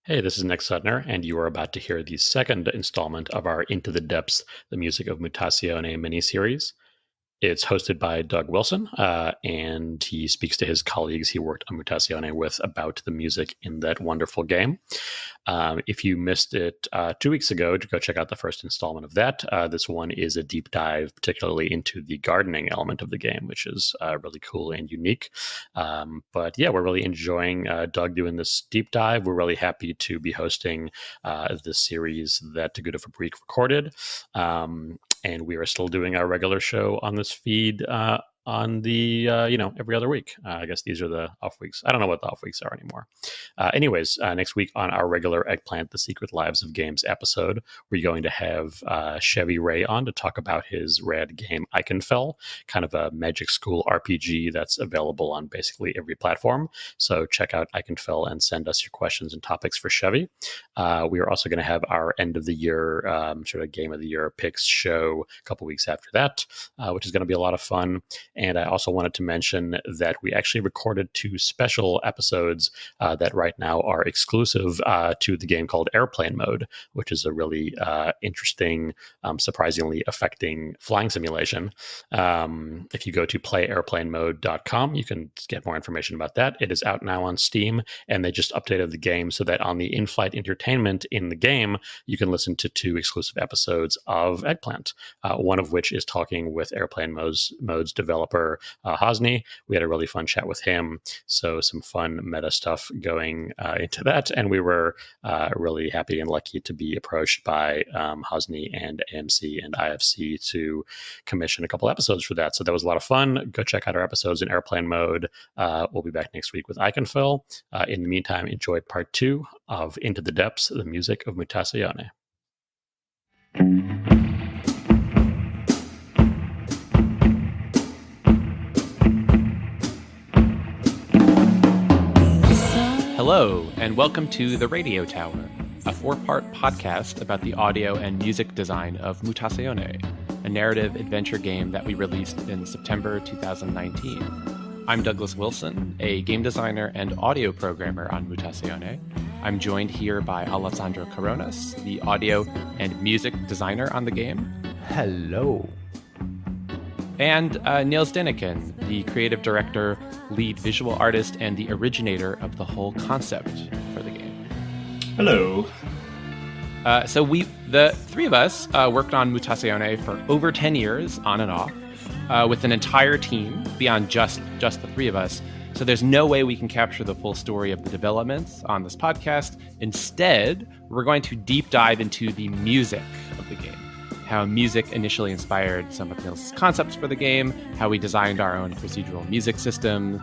Hey, this is Nick Sudner, and you are about to hear the second installment of our Into the Depths, the Music of Mutazione miniseries. It's hosted by Doug Wilson, and he speaks to his colleagues he worked on Mutazione with about the music in that wonderful game. If you missed it 2 weeks ago, to go check out the first installment of that. This one is a deep dive, particularly into the gardening element of the game, which is really cool and unique. But yeah, we're really enjoying Doug doing this deep dive. We're really happy to be hosting this series that To Good of a Break recorded. And we are still doing our regular show on this feed on the every other week. I guess these are the off weeks. I don't know what the off weeks are anymore. Anyways, next week on our regular Eggplant: The Secret Lives of Games episode, we're going to have Chevy Ray on to talk about his rad game Eichenfell, kind of a Magic School RPG that's available on basically every platform. So check out Eichenfell and send us your questions and topics for Chevy. We are also going to have our end of the year sort of game of the year picks show a couple weeks after that, which is going to be a lot of fun. And I also wanted to mention that we actually recorded 2 special episodes that right now are exclusive to the game called Airplane Mode, which is a really interesting, surprisingly affecting flying simulation. If you go to playairplanemode.com, you can get more information about that. It is out now on Steam, and they just updated the game so that on the in-flight entertainment in the game, you can listen to 2 exclusive episodes of Eggplant, one of which is talking with Airplane Mode's developer, Hosni. We had a really fun chat with him. So some fun meta stuff going into that. And we were really happy and lucky to be approached by Hosni and AMC and IFC to commission a couple episodes for that. So that was a lot of fun. Go check out our episodes in Airplane Mode. We'll be back next week with Eichenfell. In the meantime, enjoy part 2 of Into the Depths, the Music of Mutazione. Hello, and welcome to The Radio Tower, a 4-part podcast about the audio and music design of Mutazione, a narrative adventure game that we released in September 2019. I'm Douglas Wilson, a game designer and audio programmer on Mutazione. I'm joined here by Alessandro Coronas, the audio and music designer on the game. Hello. And Nils Deneken, the creative director, lead visual artist, and the originator of the whole concept for the game. Hello. So the 3 of us, worked on Mutazione for over 10 years, on and off, with an entire team beyond just the 3 of us. So there's no way we can capture the full story of the developments on this podcast. Instead, we're going to deep dive into the music of the game. How music initially inspired some of Nils' concepts for the game, how we designed our own procedural music system,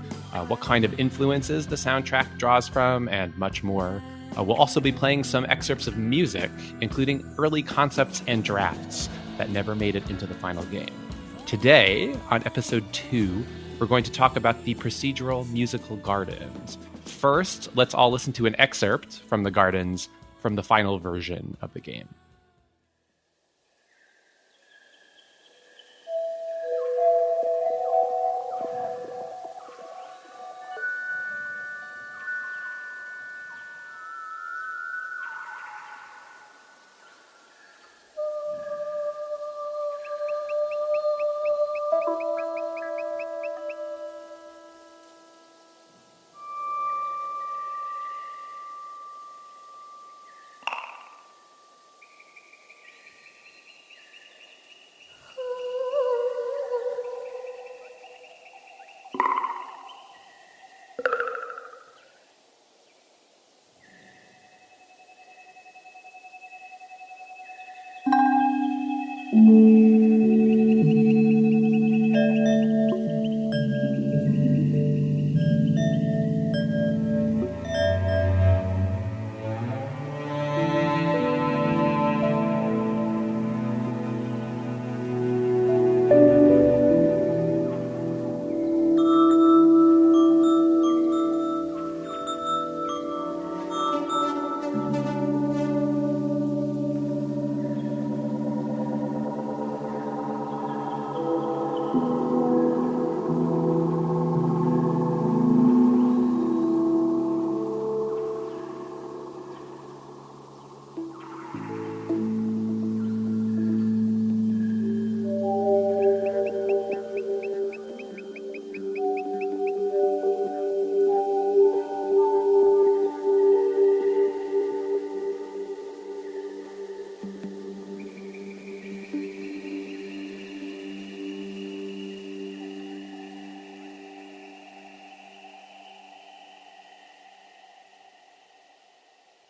what kind of influences the soundtrack draws from, and much more. We'll also be playing some excerpts of music, including early concepts and drafts that never made it into the final game. Today, on episode 2, we're going to talk about the procedural musical gardens. First, let's all listen to an excerpt from the gardens from the final version of the game.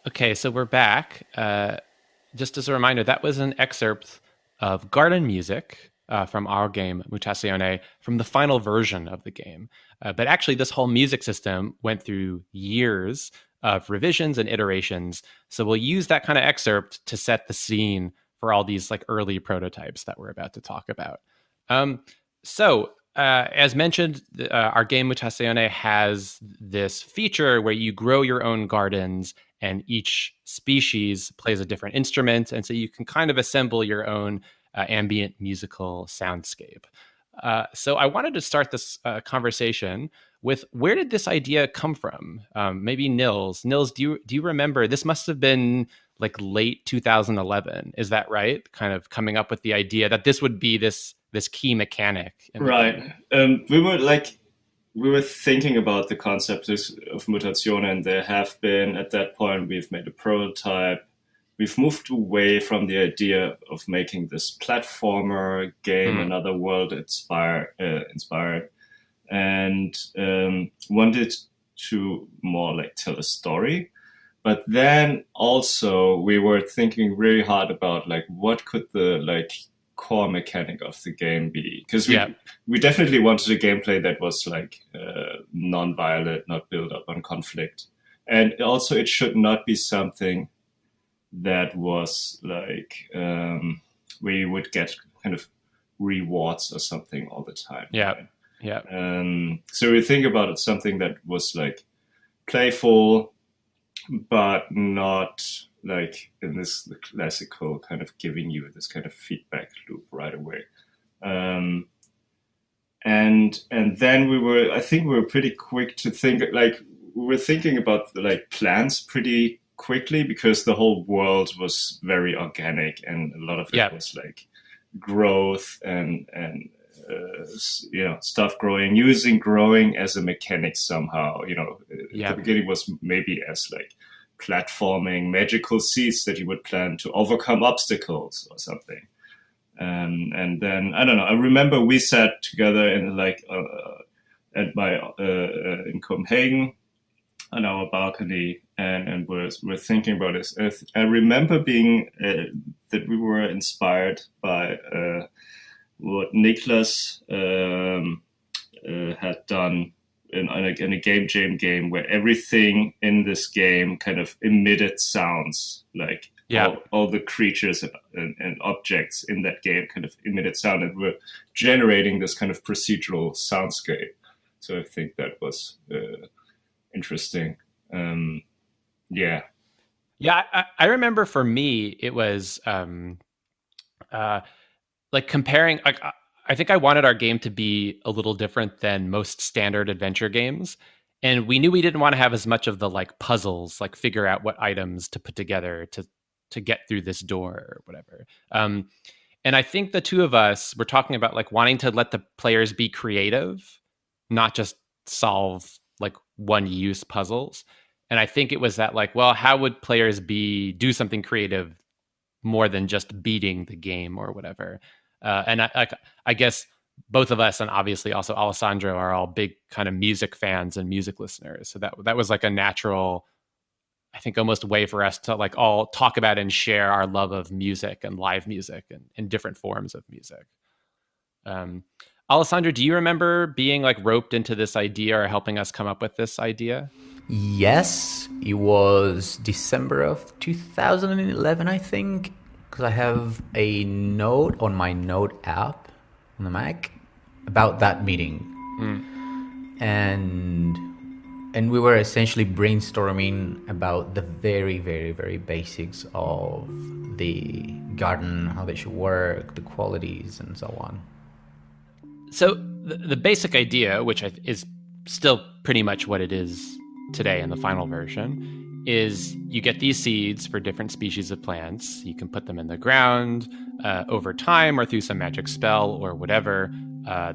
Okay, so we're back. Just as a reminder, that was an excerpt of garden music from our game Mutazione from the final version of the game. But actually, this whole music system went through years of revisions and iterations. So we'll use that kind of excerpt to set the scene for all these like early prototypes that we're about to talk about. As mentioned, our game Mutazione has this feature where you grow your own gardens and each species plays a different instrument. And so you can kind of assemble your own ambient musical soundscape. So I wanted to start this conversation with where did this idea come from? Maybe Nils. Nils, do you remember? This must have been like late 2011. Is that right? Kind of coming up with the idea that this would be this key mechanic in the Right. game. We were thinking about the concept of Mutazione, and there have been, at that point, we've made a prototype. We've moved away from the idea of making this platformer game, another world inspired, and wanted to more like tell a story. But then also we were thinking really hard about like what could the like core mechanic of the game be, because we definitely wanted a gameplay that was like non-violent, not built up on conflict, and also it should not be something that was like where you would get kind of rewards or something all the time. So we think about it something that was like playful but not like in this classical kind of giving you this kind of feedback loop right away. And then I think we were pretty quick to think, like we were thinking about like plans pretty quickly, because the whole world was very organic and a lot of it was like growth and stuff growing, using growing as a mechanic somehow. At the beginning was maybe as like platforming magical seeds that you would plant to overcome obstacles or something. And then I don't know. I remember we sat together in like in Copenhagen on our balcony, and we're thinking about this. I remember being that we were inspired by what Niklas had done in a game jam game, where everything in this game kind of emitted sounds, like all the creatures and objects in that game kind of emitted sound, and we're generating this kind of procedural soundscape. So I think that was interesting. I remember for me it was like comparing, like I think I wanted our game to be a little different than most standard adventure games. And we knew we didn't want to have as much of the like puzzles, like figure out what items to put together to get through this door or whatever. And I think the two of us were talking about like wanting to let the players be creative, not just solve like one use puzzles. And I think it was that like, well, how would players do something creative more than just beating the game or whatever? And I guess both of us, and obviously also Alessandro, are all big kind of music fans and music listeners. So that was like a natural, I think, almost way for us to like all talk about and share our love of music and live music and different forms of music. Alessandro, do you remember being like roped into this idea or helping us come up with this idea? Yes, it was December of 2011, I think, because I have a note on my note app on the Mac about that meeting. And we were essentially brainstorming about the very, very, very basics of the garden, how they should work, the qualities, and so on. So the basic idea, which is still pretty much what it is today in the final version, is you get these seeds for different species of plants. You can put them in the ground over time or through some magic spell or whatever.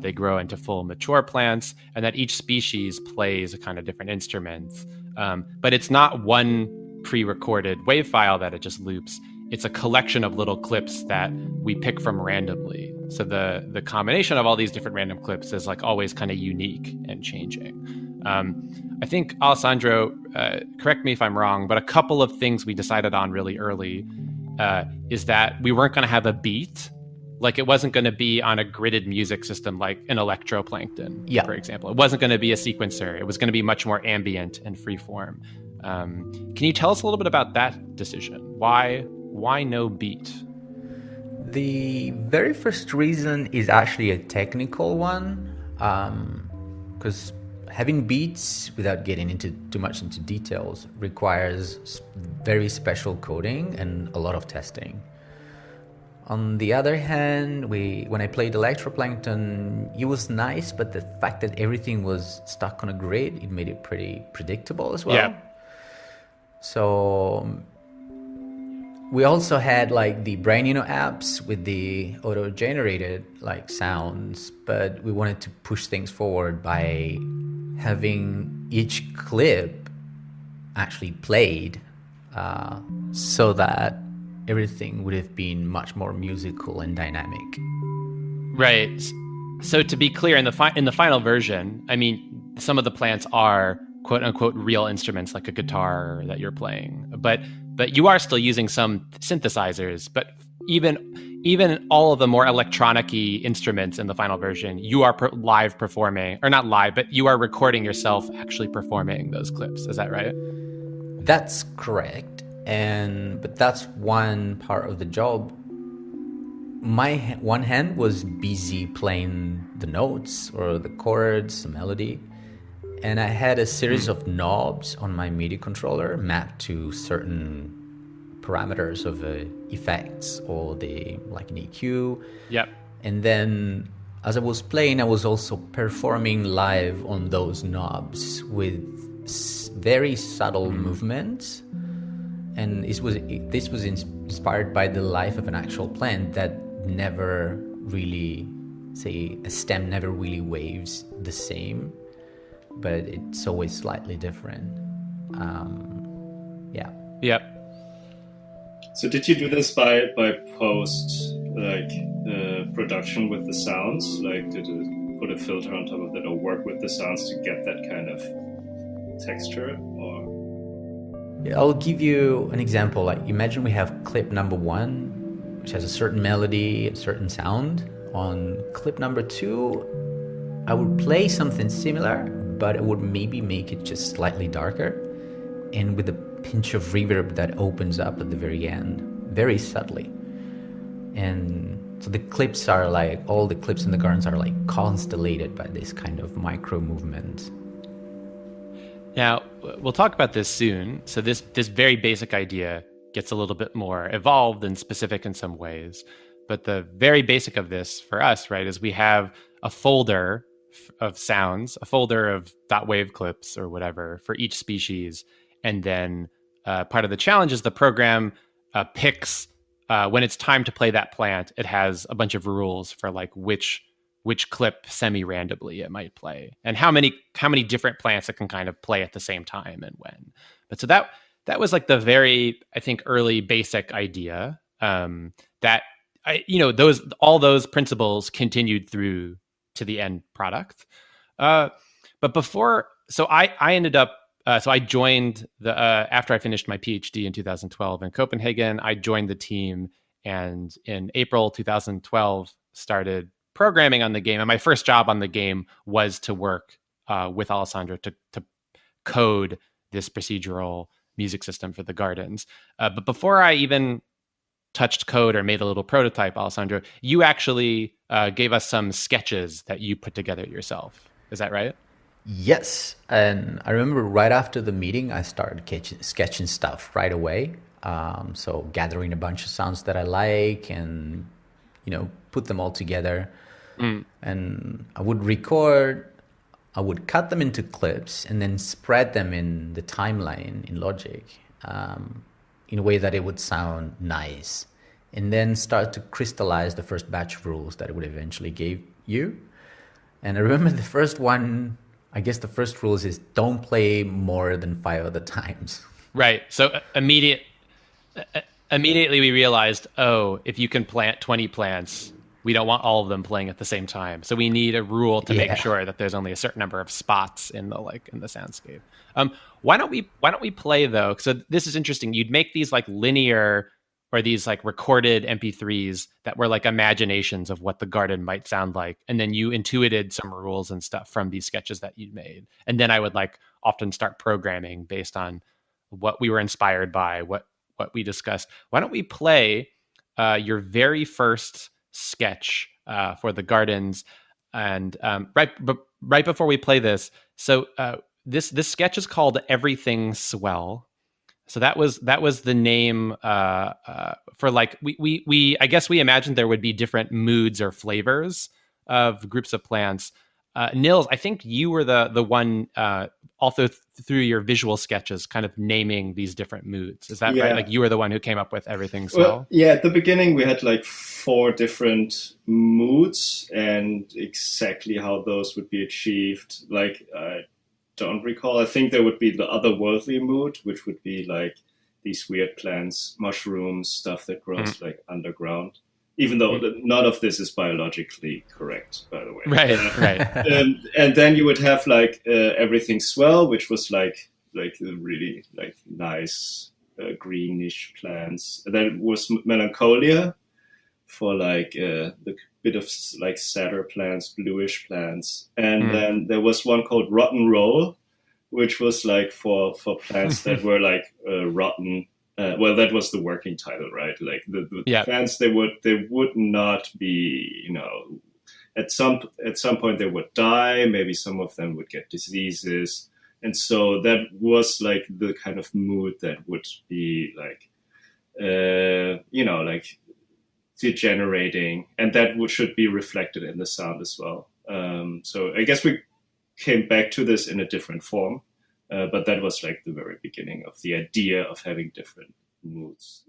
They grow into full mature plants, and that each species plays a kind of different instrument. But it's not one pre-recorded wave file that it just loops. It's a collection of little clips that we pick from randomly. So the combination of all these different random clips is like always kind of unique and changing. I think, Alessandro, correct me if I'm wrong, but a couple of things we decided on really early is that we weren't going to have a beat. Like, it wasn't going to be on a gridded music system like an electroplankton, for example. It wasn't going to be a sequencer. It was going to be much more ambient and freeform. Can you tell us a little bit about that decision? Why no beat? The very first reason is actually a technical one, because having beats, without getting into too much into details, requires very special coding and a lot of testing. On the other hand, when I played Electroplankton, it was nice, but the fact that everything was stuck on a grid, it made it pretty predictable as well. Yeah. So we also had like the Brainino apps with the auto-generated like sounds, but we wanted to push things forward by having each clip actually played, so that everything would have been much more musical and dynamic. Right. So to be clear, in the final version, I mean, some of the plants are quote unquote real instruments like a guitar that you're playing, but you are still using some synthesizers. But even all of the more electronic-y instruments in the final version, you are live performing, or not live, but you are recording yourself actually performing those clips. Is that right? That's correct. But that's one part of the job. My one hand was busy playing the notes or the chords, the melody, and I had a series of knobs on my MIDI controller mapped to certain parameters of effects or like an EQ. Yep. And then as I was playing, I was also performing live on those knobs with very subtle movements. And this was inspired by the life of an actual plant that never really, say, a stem never really waves the same, but it's always slightly different. Yeah. Yep. So did you do this by post production with the sounds? Like, did you put a filter on top of that or work with the sounds to get that kind of texture? Or I'll give you an example. Like, imagine we have clip number 1, which has a certain melody, a certain sound. On clip number 2, I would play something similar, but I would maybe make it just slightly darker, and with a pinch of reverb that opens up at the very end, very subtly. And so the clips are like, all the clips in the gardens are like constellated by this kind of micro movement. Now, we'll talk about this soon. So this very basic idea gets a little bit more evolved and specific in some ways. But the very basic of this for us, right, is we have a folder of sounds, a folder of .wave clips or whatever for each species. And then part of the challenge is the program picks, when it's time to play that plant, it has a bunch of rules for like which clip semi-randomly it might play, and how many different plants it can kind of play at the same time and when. But so that was like the very, I think, early basic idea, that all those principles continued through to the end product. But before, so I ended up, so I joined after I finished my PhD in 2012 in Copenhagen, I joined the team, and in April 2012 started programming on the game. And my first job on the game was to work with Alessandro to code this procedural music system for the gardens. But before I even touched code or made a little prototype, Alessandro, you actually gave us some sketches that you put together yourself. Is that right? Yes. And I remember right after the meeting, I started sketching stuff right away. So gathering a bunch of sounds that I like and, put them all together. And I would record, I would cut them into clips and then spread them in the timeline in Logic in a way that it would sound nice, and then start to crystallize the first batch of rules that it would eventually give you. And I remember the first one, I guess the first rules is don't play more than 5 other times. Right. So immediately we realized, if you can plant 20 plants, we don't want all of them playing at the same time. So we need a rule to make Yeah. sure that there's only a certain number of spots in the soundscape. Why don't we play though? So this is interesting. You'd make these like linear or these like recorded MP3s that were like imaginations of what the garden might sound like, and then you intuited some rules and stuff from these sketches that you'd made. And then I would like often start programming based on what we were inspired by, what we discussed. Why don't we play your very first sketch for the gardens? And right before we play this, so this sketch is called "Everything Swell." So that was the name for like we I guess we imagined there would be different moods or flavors of groups of plants. Nils, I think you were the one also through your visual sketches kind of naming these different moods. Is that right? Like you were the one who came up with everything swell? Well, yeah, at the beginning we had like 4 different moods, and exactly how those would be achieved, like I don't recall. I think there would be the otherworldly mood, which would be like these weird plants, mushrooms, stuff that grows like underground. Even though none of this is biologically correct, by the way. Right. And then you would have like everything swell, which was like really like nice greenish plants. And then it was melancholia for like the bit of like sadder plants, bluish plants. And then there was one called rotten roll, which was like for plants that were like rotten. Well, that was the working title, right? Like the plants, they would not be, at some point they would die. Maybe some of them would get diseases, and so that was like the kind of mood that would be like, like degenerating, and that should be reflected in the sound as well. So I guess we came back to this in a different form. But that was like the very beginning of the idea of having different moods.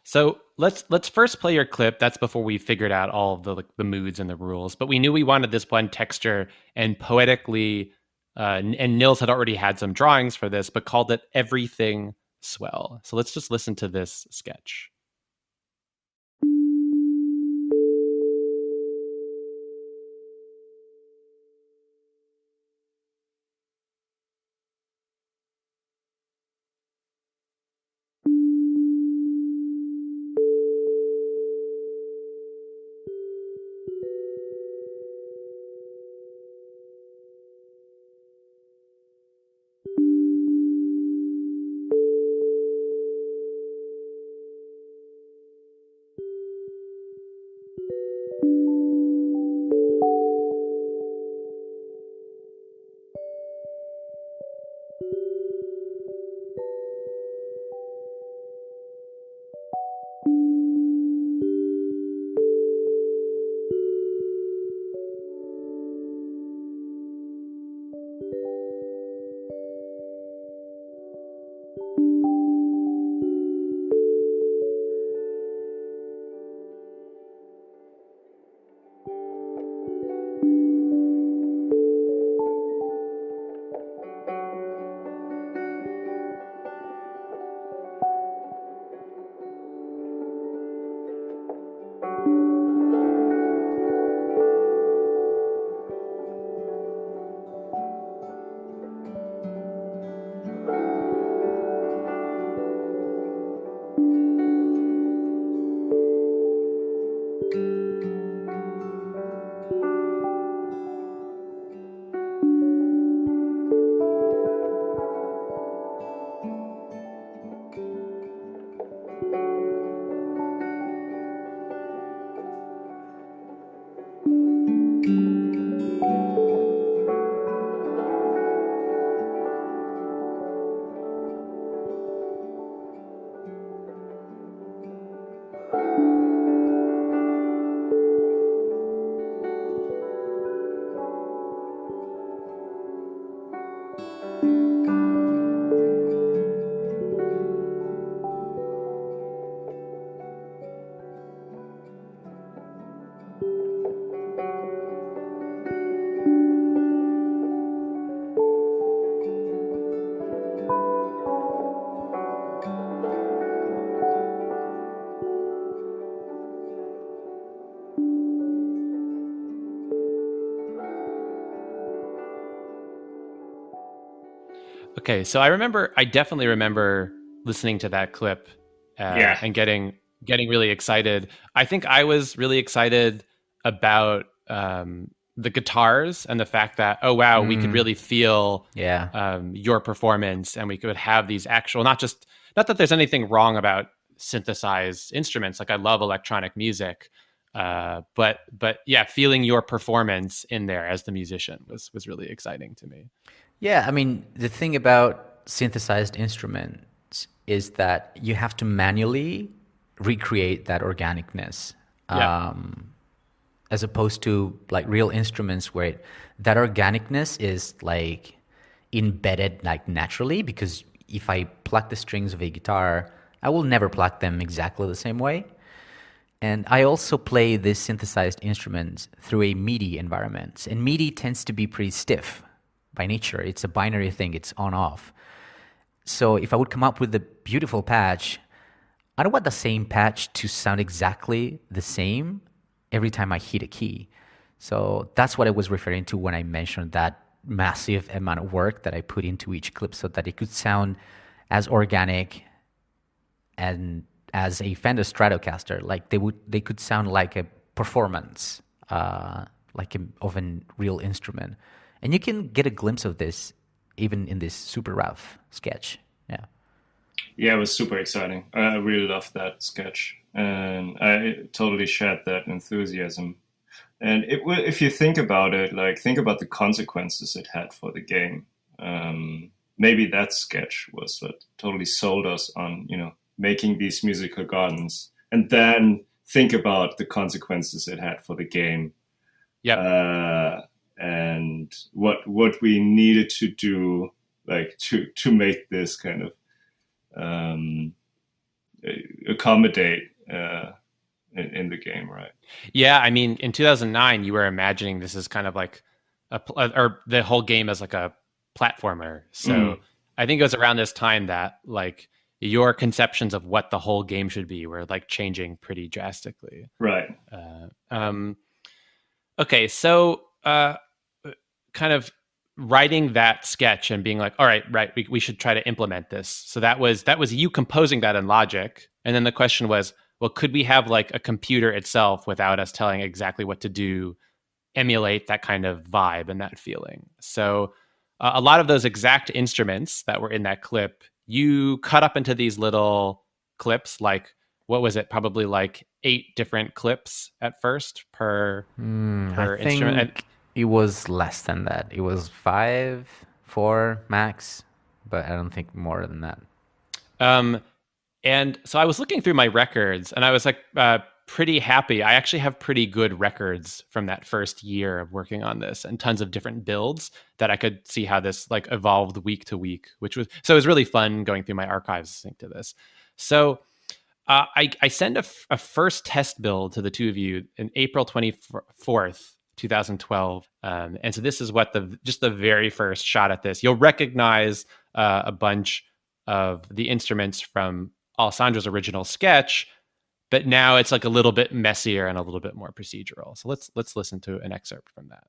So let's first play your clip. That's before we figured out all of the moods and the rules. But we knew we wanted this one texture, and poetically, and Nils had already had some drawings for this, but called it "Everything Swell." So let's just listen to this sketch. Okay, so I definitely remember listening to that clip and getting really excited. I think I was really excited about the guitars and the fact that, oh wow, we could really feel your performance, and we could have these actual, not that there's anything wrong about synthesized instruments. Like I love electronic music, but yeah, feeling your performance in there as the musician was really exciting to me. Yeah, I mean, the thing about synthesized instruments is that you have to manually recreate that organicness, Yeah. as opposed to like real instruments where that organicness is like embedded like naturally, because if I pluck the strings of a guitar, I will never pluck them exactly the same way. And I also play these synthesized instruments through a MIDI environment. And MIDI tends to be pretty stiff by nature. It's a binary thing, it's on off. So if I would come up with a beautiful patch, I don't want the same patch to sound exactly the same every time I hit a key. So that's what I was referring to when I mentioned that massive amount of work that I put into each clip so that it could sound as organic and as a Fender Stratocaster. Like they could sound like a performance, of a real instrument. And you can get a glimpse of this even in this super rough sketch. Yeah. Yeah, it was super exciting. I really loved that sketch, and I totally shared that enthusiasm. And if you think about it, like think about the consequences it had for the game. Maybe that sketch was what totally sold us on, making these musical gardens, and then think about the consequences it had for the game. Yeah. And what we needed to do, like to make this kind of accommodate in the game, right? Yeah, I mean, in 2009, you were imagining this is kind of like or the whole game as like a platformer. So I think it was around this time that like your conceptions of what the whole game should be were like changing pretty drastically. Right. Okay, so kind of writing that sketch and being like, all right, we should try to implement this. So that was you composing that in Logic, and then the question was, well, could we have like a computer itself without us telling exactly what to do, emulate that kind of vibe and that feeling? So a lot of those exact instruments that were in that clip, you cut up into these little clips, like what was it? Probably like 8 different clips at first per I instrument. think it was less than that. It was 5, 4 max, but I don't think more than that. And so I was looking through my records, and I was like pretty happy. I actually have pretty good records from that first year of working on this, and tons of different builds that I could see how this like evolved week to week, which was so it was really fun going through my archives listening to this. So I send a first test build to the two of you in April 24th, 2012. And so this is what the very first shot at this. You'll recognize a bunch of the instruments from Alessandro's original sketch, but now it's like a little bit messier and a little bit more procedural. So let's listen to an excerpt from that.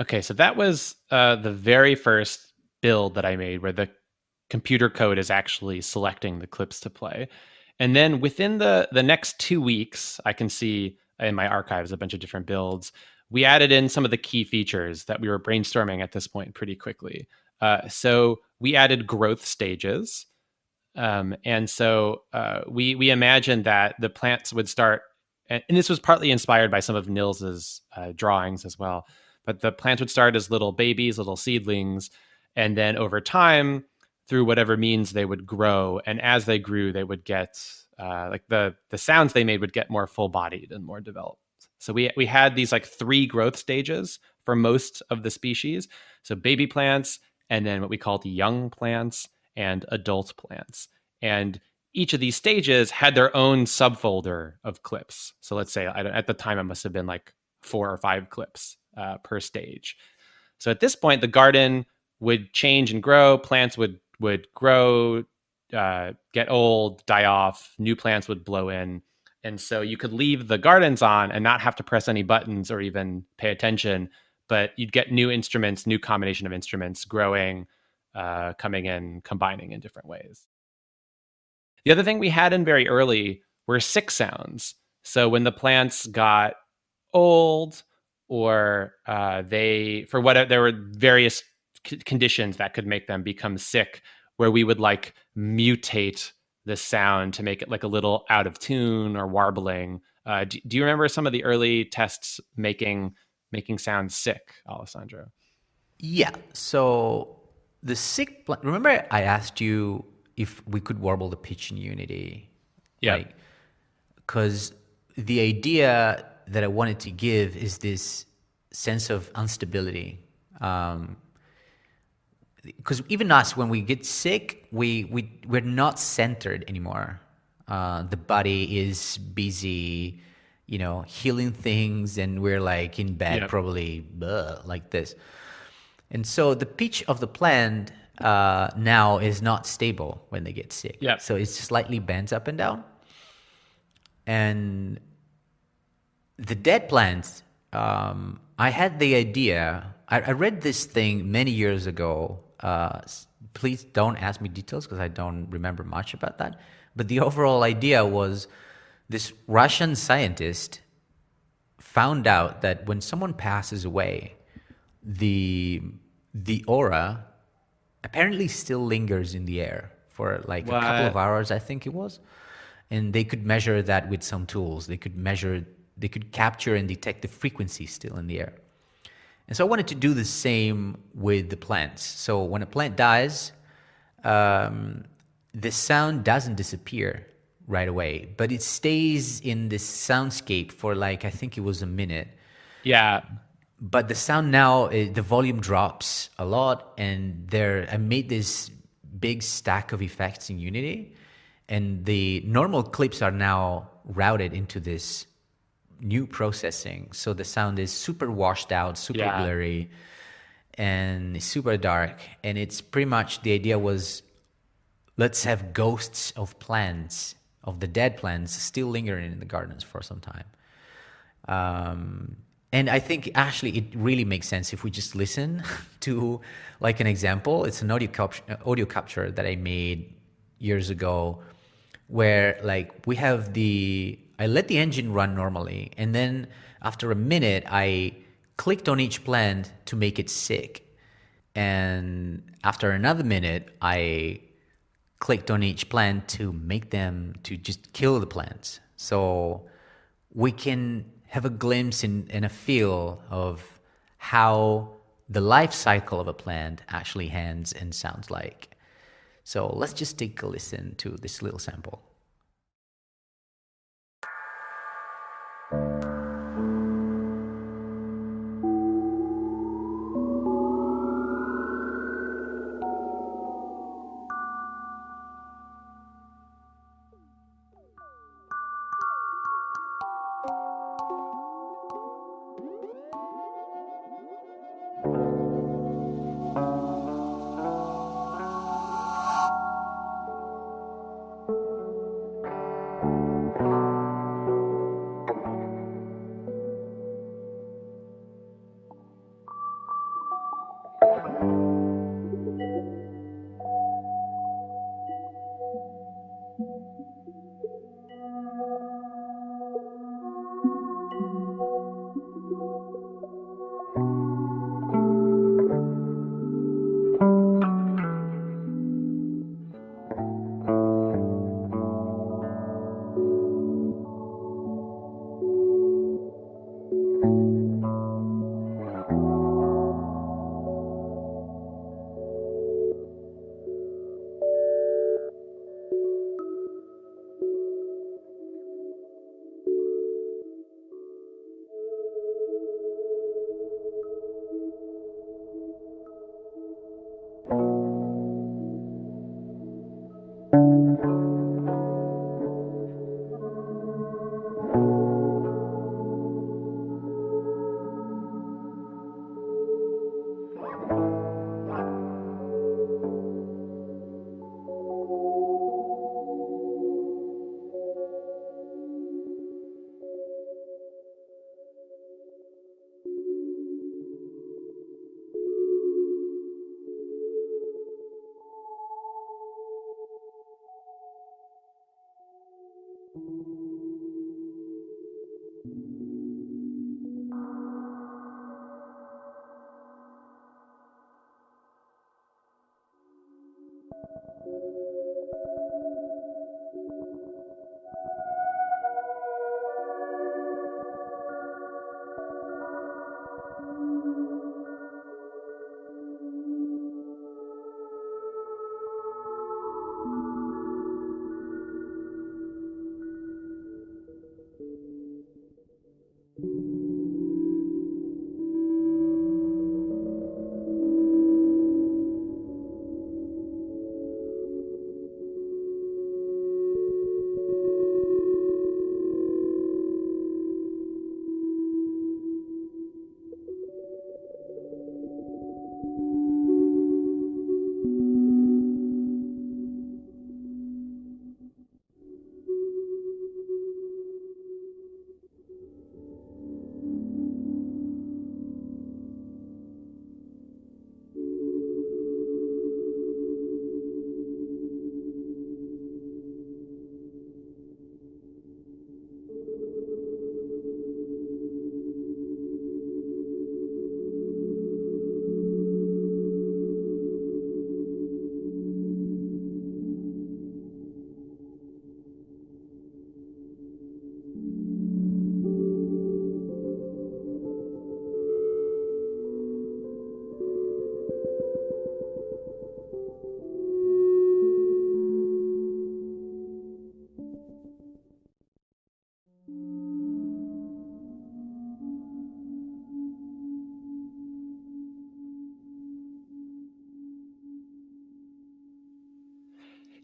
Okay, so that was the very first build that I made where the computer code is actually selecting the clips to play. And then within the next 2 weeks, I can see in my archives a bunch of different builds. We added in some of the key features that we were brainstorming at this point pretty quickly. So we added growth stages. And so we imagined that the plants would start, and this was partly inspired by some of Nils's drawings as well. But the plants would start as little babies, little seedlings, and then over time, through whatever means, they would grow. And as they grew, they would get like the sounds they made would get more full bodied and more developed. So we had these like 3 growth stages for most of the species. So baby plants, and then what we called young plants and adult plants. And each of these stages had their own subfolder of clips. So let's say at the time it must have been like 4 or 5 clips per stage. So at this point, the garden would change and grow. Plants would grow, get old, die off. New plants would blow in. And so you could leave the gardens on and not have to press any buttons or even pay attention, but you'd get new instruments, new combination of instruments growing, coming in, combining in different ways. The other thing we had in very early were sick sounds. So when the plants got old, or there were various conditions that could make them become sick, where we would like mutate the sound to make it like a little out of tune or warbling. Do you remember some of the early tests making sounds sick, Alessandro? Yeah. So the sick plant. Remember, I asked you if we could warble the pitch in Unity. Yeah. Because the idea that I wanted to give is this sense of instability. Because even us, when we get sick, we're not centered anymore. The body is busy, healing things, and we're like in bed, probably like this. And so the pitch of the plant now is not stable when they get sick. Yeah. So it's slightly bends up and down. And the dead plants, I had the idea. I read this thing many years ago. Please don't ask me details because I don't remember much about that. But the overall idea was this Russian scientist found out that when someone passes away, the aura apparently still lingers in the air for like a couple of hours, I think it was. And they could measure that with some tools. They could capture and detect the frequency still in the air. And so I wanted to do the same with the plants. So when a plant dies, the sound doesn't disappear right away, but it stays in this soundscape for like, I think it was a minute. Yeah. But the sound now, the volume drops a lot, and I made this big stack of effects in Unity, and the normal clips are now routed into this new processing. So the sound is super washed out, super blurry, and super dark. And it's pretty much, the idea was, let's have ghosts of plants, of the dead plants, still lingering in the gardens for some time. And I think actually it really makes sense if we just listen to like an example. It's an audio capture that I made years ago, where like I let the engine run normally, and then after a minute I clicked on each plant to make it sick, and after another minute I clicked on each plant to make them to just kill the plants. So we can have a glimpse and a feel of how the life cycle of a plant actually ends and sounds like. So let's just take a listen to this little sample.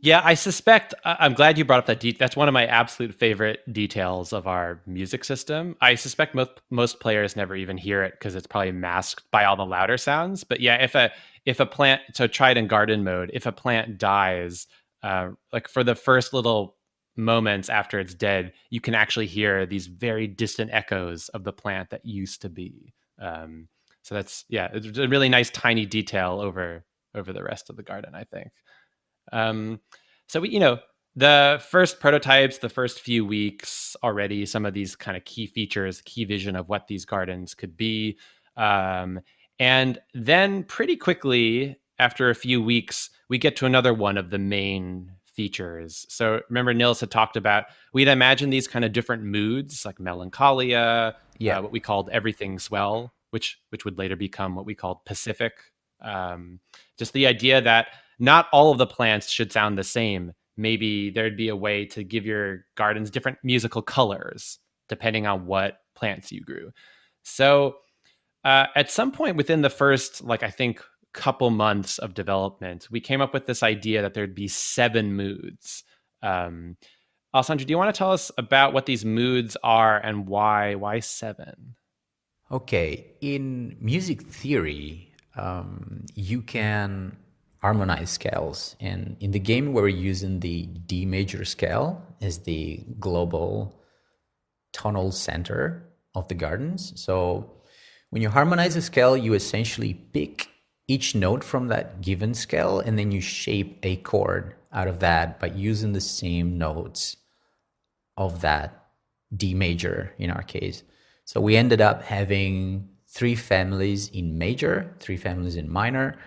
Yeah, I suspect. I'm glad you brought up that. That's one of my absolute favorite details of our music system. I suspect most players never even hear it because it's probably masked by all the louder sounds. But yeah, if a plant, so try it in garden mode. If a plant dies, like for the first little moments after it's dead, you can actually hear these very distant echoes of the plant that used to be. So that's it's a really nice tiny detail over the rest of the garden, I think. So we, the first prototypes, the first few weeks already, some of these kind of key features, key vision of what these gardens could be. And then pretty quickly, after a few weeks, we get to another one of the main features. So remember, Nils had talked about, we'd imagine these kind of different moods, like melancholia, what we called everything swell, which would later become what we called Pacific. Just the idea that not all of the plants should sound the same. Maybe there'd be a way to give your gardens different musical colors depending on what plants you grew. So at some point within the first, I think, couple months of development, we came up with this idea that there'd be 7 moods. Alessandro, do you want to tell us about what these moods are and why 7? Okay, in music theory, you can harmonize scales, and in the game we're using the D major scale as the global tonal center of the gardens. So when you harmonize a scale, you essentially pick each note from that given scale and then you shape a chord out of that by using the same notes of that D major in our case. So we ended up having 3 families in major, 3 families in minor.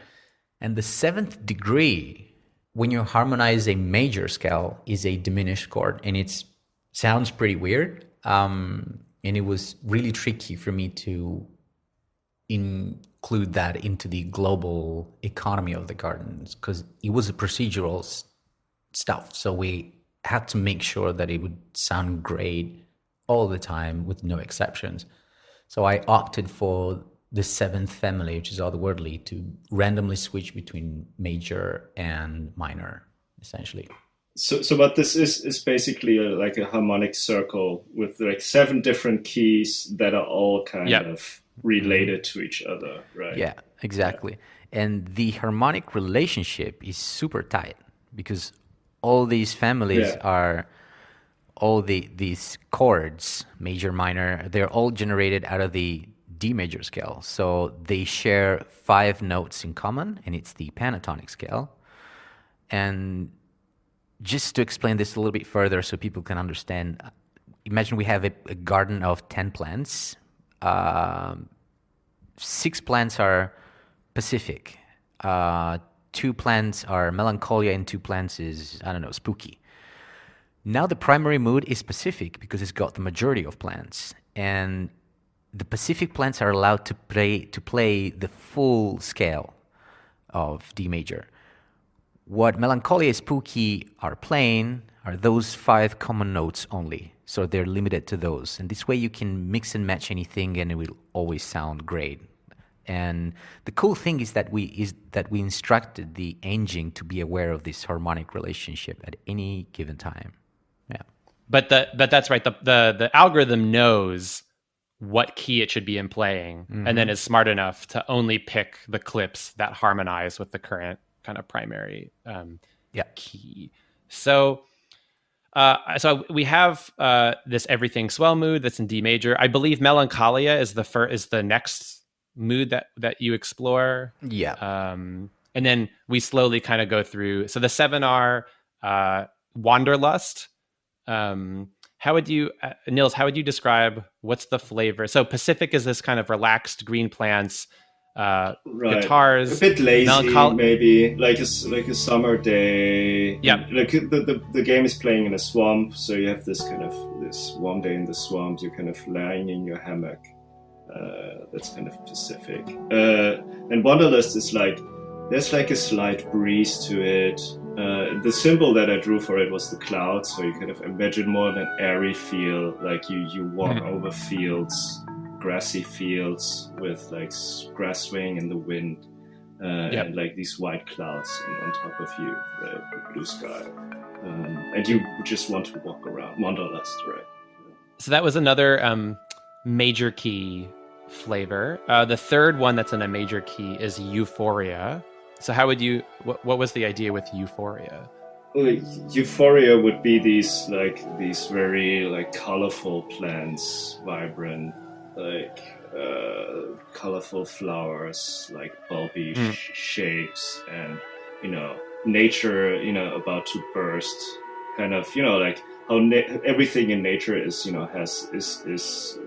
And the 7th degree, when you harmonize a major scale, is a diminished chord. And it sounds pretty weird. And it was really tricky for me to include that into the global economy of the gardens because it was a procedural stuff. So we had to make sure that it would sound great all the time with no exceptions. So I opted for the 7th family, which is otherworldly, to randomly switch between major and minor, essentially. So but this is basically like a harmonic circle with 7 different keys that are all kind of related to each other, right? Yeah, exactly. Yeah. And the harmonic relationship is super tight because all these families are all these chords, major, minor, they're all generated out of the D major scale. So they share 5 notes in common, and it's the pentatonic scale. And just to explain this a little bit further so people can understand, imagine we have a garden of 10 plants. 6 plants are Pacific. 2 plants are melancholia, and 2 plants is, I don't know, spooky. Now the primary mood is Pacific because it's got the majority of plants. And the Pacific plants are allowed to play the full scale of D major. What melancholia and spooky are playing are those 5 common notes only. So they're limited to those. And this way you can mix and match anything and it will always sound great. And the cool thing is that we instructed the engine to be aware of this harmonic relationship at any given time. Yeah. But that's right. The algorithm knows what key it should be in playing, and then is smart enough to only pick the clips that harmonize with the current kind of primary key. So we have this everything swell mood that's in D major. I believe melancholia is the next mood that you explore. Yeah. And then we slowly kind of go through. So the 7 are wanderlust. How would you, Nils? How would you describe what's the flavor? So Pacific is this kind of relaxed green plants. Guitars, a bit lazy, maybe like a summer day. Yeah, like the game is playing in a swamp, so you have this warm day in the swamp. You're kind of lying in your hammock. That's kind of Pacific. And Wanderlust is like there's like a slight breeze to it. The symbol that I drew for it was the cloud, so you kind of imagine more an airy feel, like you walk over fields. Grassy fields with like grass swaying in the wind, and like these white clouds on top of you, right? The blue sky, and you just want to walk around. Wanderlust, right? So that was another major key flavor. The third one that's in a major key is euphoria. So how would you? What was the idea with euphoria? Euphoria would be these very like colorful plants, vibrant. Like colorful flowers, like bulby shapes, and nature, about to burst. Kind of, like how everything in nature is is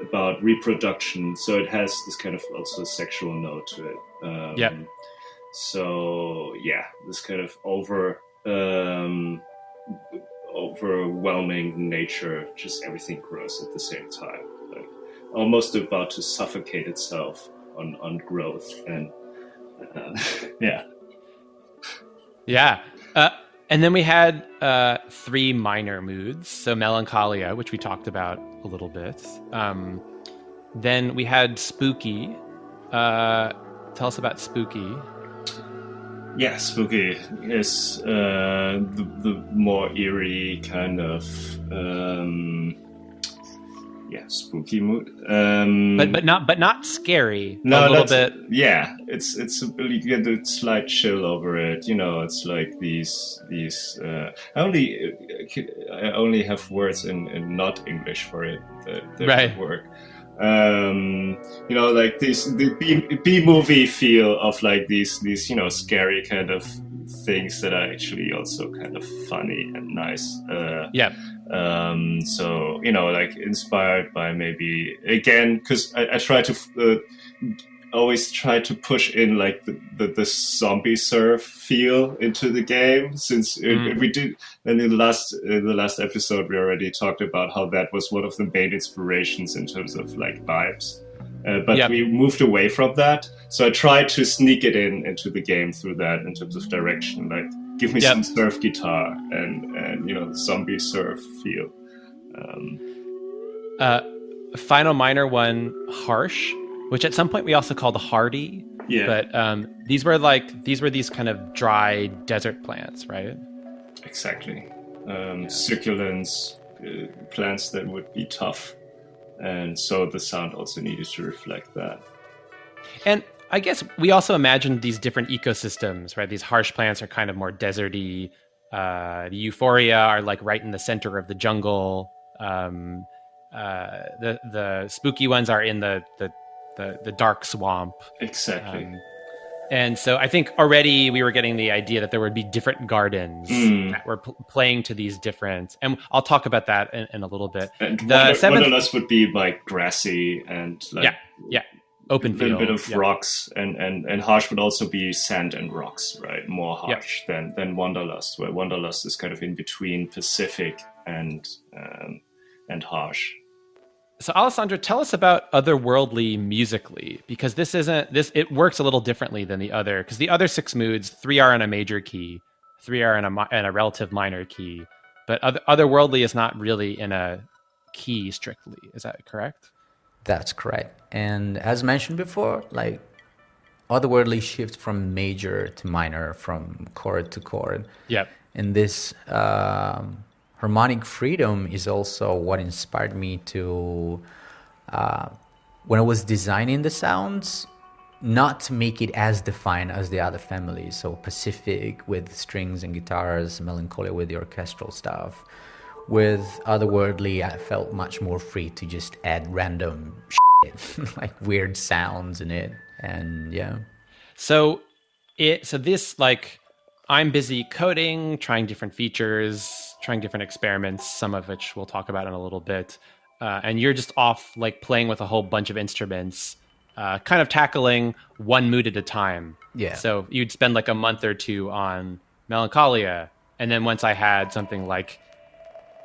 about reproduction. So it has this kind of also sexual note to it. So yeah, this kind of overwhelming nature, just everything grows at the same time. Almost about to suffocate itself on growth, and and then we had 3 minor moods. So melancholia, which we talked about a little bit. Then we had spooky. Tell us about spooky. Yeah, spooky is the more eerie kind of. Spooky mood, but not scary. No, a little bit. Yeah, it's you get a slight chill over it. It's like these. I only have words in not English for it that right. work. Like the B movie feel of like these scary kind of things that are actually also kind of funny and nice. So like inspired by maybe again because I try to always try to push in like the zombie surf feel into the game, since we did in the last episode we already talked about how that was one of the main inspirations in terms of like vibes. But we moved away from that, so I tried to sneak it into the game through that in terms of direction, like give me some surf guitar and zombie surf feel. Final minor one, harsh, which at some point we also called hardy. Yeah. But these were these kind of dry desert plants, right? Exactly. Succulents, plants that would be tough. And so the sound also needed to reflect that. And I guess we also imagined these different ecosystems, right? These harsh plants are kind of more deserty. The euphoria are like right in the center of the jungle. The spooky ones are in the dark swamp. Exactly. And so I think already we were getting the idea that there would be different gardens that were playing to these different, and I'll talk about that in a little bit. And The seventh, Wanderlust would be like grassy and like open a little bit of field, rocks, and harsh would also be sand and rocks, right? More harsh than Wanderlust, where Wanderlust is kind of in between Pacific and harsh. So Alessandro, tell us about otherworldly musically, because it works a little differently than the other, because the other 6 moods, 3 are in a major key, 3 are in a relative minor key, but otherworldly is not really in a key strictly. Is that correct? That's correct. And as mentioned before, like otherworldly shifts from major to minor, from chord to chord. Yep. And this harmonic freedom is also what inspired me to, when I was designing the sounds, not to make it as defined as the other families. So Pacific with strings and guitars, Melancholia with the orchestral stuff. With Otherworldly, I felt much more free to just add random shit, like weird sounds in it. And yeah. So this, like, I'm busy coding, trying different features, trying different experiments, some of which we'll talk about in a little bit. And you're just off, like, playing with a whole bunch of instruments, kind of tackling one mood at a time. Yeah. So you'd spend like a month or 2 on Melancholia. And then once I had something like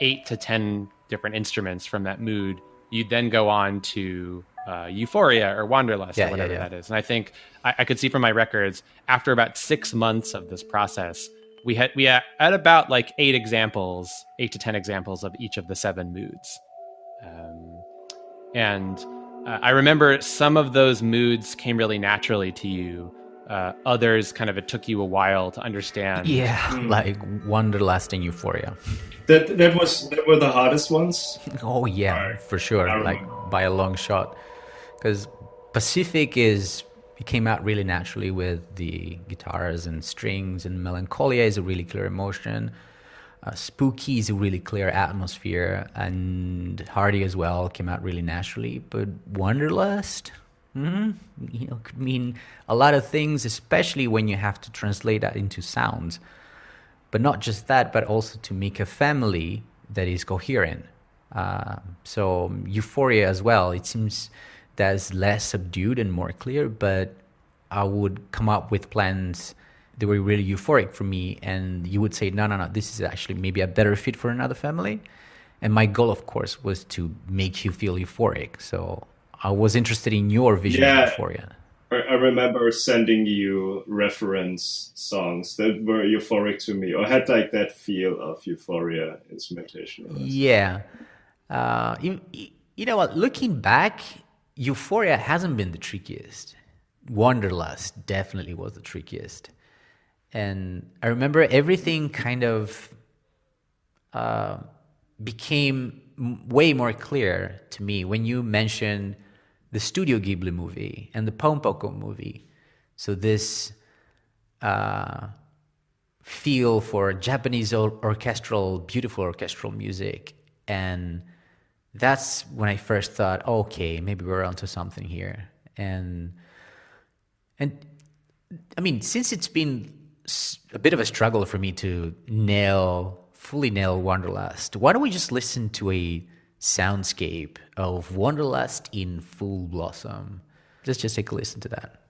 8 to 10 different instruments from that mood, you'd then go on to Euphoria or Wanderlust or whatever that is. And I think I could see from my records, after about 6 months of this process, we had at about like 8 to 10 examples of each of the 7 moods. And I remember some of those moods came really naturally to you. Others kind of, it took you a while to understand. Yeah, like Wanderlust and Euphoria. That were the hardest ones. Oh yeah, for sure, like by a long shot. Because Pacific it came out really naturally with the guitars and strings, and Melancholia is a really clear emotion. Spooky is a really clear atmosphere, and Hardy as well came out really naturally. But Wanderlust, could mean a lot of things, especially when you have to translate that into sounds. But not just that, but also to make a family that is coherent. So Euphoria as well, it seems that's less subdued and more clear, but I would come up with plans that were really euphoric for me, and you would say, no, this is actually maybe a better fit for another family. And my goal, of course, was to make you feel euphoric. So I was interested in your vision of Euphoria. I remember sending you reference songs that were euphoric to me, or had like that feel of Euphoria instrumentation. Yeah. You know what? Looking back, Euphoria hasn't been the trickiest. Wanderlust definitely was the trickiest. And I remember everything kind of became way more clear to me when you mentioned the Studio Ghibli movie and the Pompoko movie. So this feel for Japanese beautiful orchestral music. And that's when I first thought, okay, maybe we're onto something here. And I mean, since it's been a bit of a struggle for me to fully nail Wanderlust, why don't we just listen to a soundscape of Wanderlust in full blossom? Let's just take a listen to that.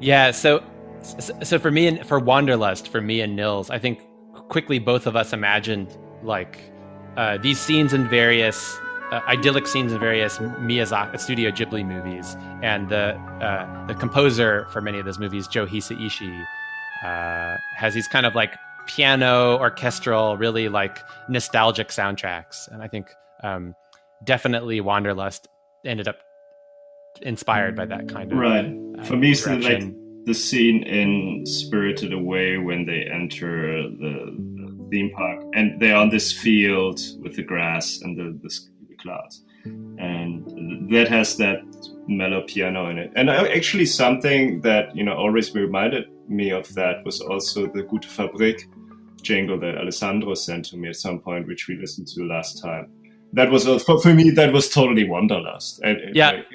Yeah, so for me and for Wanderlust, for me and Nils, I think quickly both of us imagined like these scenes in various idyllic scenes in various Miyazaki Studio Ghibli movies, and the composer for many of those movies, Joe Hisaishi, has these kind of like piano orchestral, really like nostalgic soundtracks, and I think definitely Wanderlust ended up inspired by that kind of right. For me, it's direction. like the scene in Spirited Away when they enter the theme park and they're on this field with the grass and the clouds, and that has that mellow piano in it. And actually, something that always reminded me of that was also the Gute Fabrik jingle that Alessandro sent to me at some point, which we listened to last time. That was for me. That was totally Wanderlust. Yep.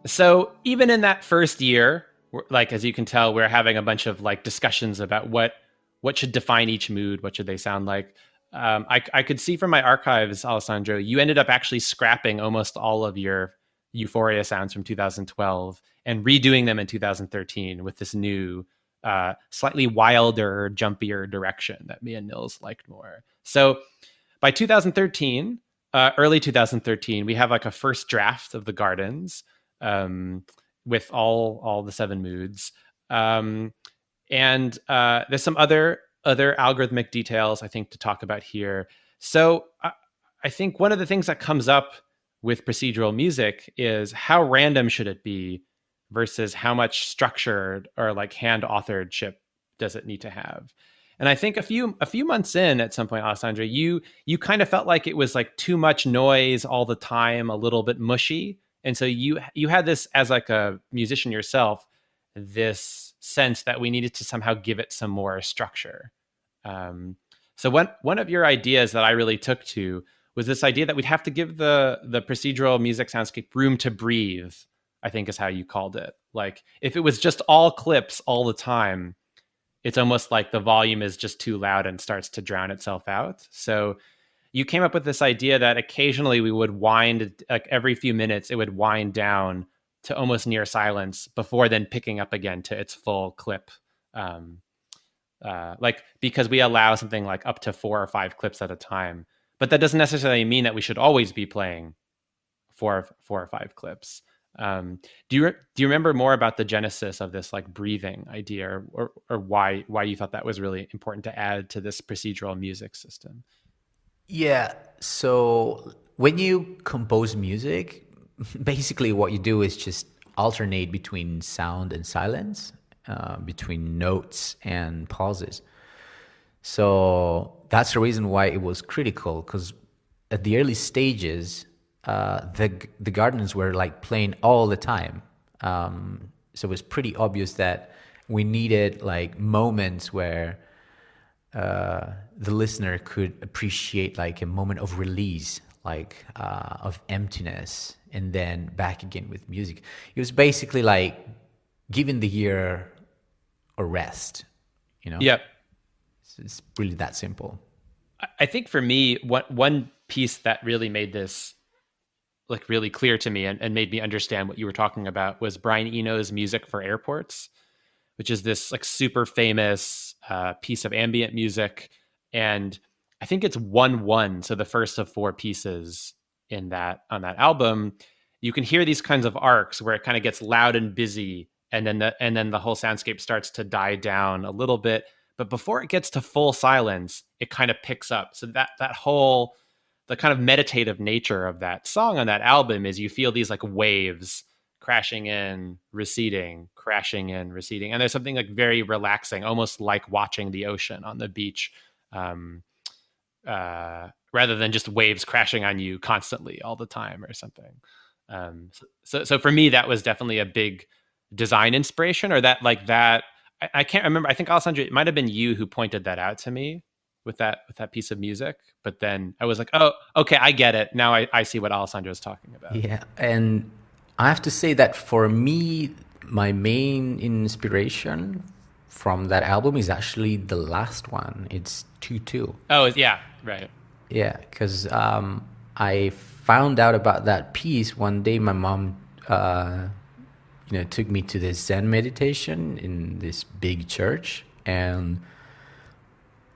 So even in that first year, like as you can tell, we're having a bunch of like discussions about what should define each mood, what should they sound like. I could see from my archives, Alessandro, you ended up actually scrapping almost all of your Euphoria sounds from 2012 and redoing them in 2013 with this new, slightly wilder, jumpier direction that me and Nils liked more. So by 2013, early 2013, we have like a first draft of the Gardens with all the 7 moods. And there's some other algorithmic details I think to talk about here. So I think one of the things that comes up with procedural music is how random should it be versus how much structured or like hand authorship does it need to have. And I think a few months in at some point, Alessandra, you kind of felt like it was like too much noise all the time, a little bit mushy. And so you had this as like a musician yourself, this sense that we needed to somehow give it some more structure. So one of your ideas that I really took to was this idea that we'd have to give the procedural music soundscape room to breathe, I think is how you called it. Like if it was just all clips all the time, it's almost like the volume is just too loud and starts to drown itself out. So you came up with this idea that occasionally we would wind, like every few minutes, it would wind down to almost near silence before then picking up again to its full clip. Like because we allow something like up to 4 or 5 clips at a time, but that doesn't necessarily mean that we should always be playing 4 or 5 clips. Do you remember more about the genesis of this like breathing idea, or why you thought that was really important to add to this procedural music system? Yeah, so when you compose music, basically what you do is just alternate between sound and silence, between notes and pauses. So that's the reason why it was critical, because at the early stages, the Gardens were like playing all the time. So it was pretty obvious that we needed like moments where the listener could appreciate like a moment of release, like of emptiness, and then back again with music. It was basically like giving the ear a rest, Yep. It's really that simple. I think for me, one piece that really made this like really clear to me and made me understand what you were talking about was Brian Eno's Music for Airports, which is this like super famous piece of ambient music. And I think it's 1/1. So the first of 4 pieces on that album, you can hear these kinds of arcs where it kind of gets loud and busy. And then the whole soundscape starts to die down a little bit. But before it gets to full silence, it kind of picks up. So that whole, the kind of meditative nature of that song on that album is you feel these like waves crashing in, receding, crashing in, receding. And there's something like very relaxing, almost like watching the ocean on the beach, rather than just waves crashing on you constantly all the time or something. So for me, that was definitely a big design inspiration, or that I can't remember. I think, Alessandro, it might have been you who pointed that out to me with that piece of music. But then I was like, oh, okay, I get it. Now I see what Alessandro is talking about. Yeah, and I have to say that for me, my main inspiration from that album is actually the last one. It's 2-2. Oh, yeah, right. Yeah, because I found out about that piece one day. My mom took me to this Zen meditation in this big church, and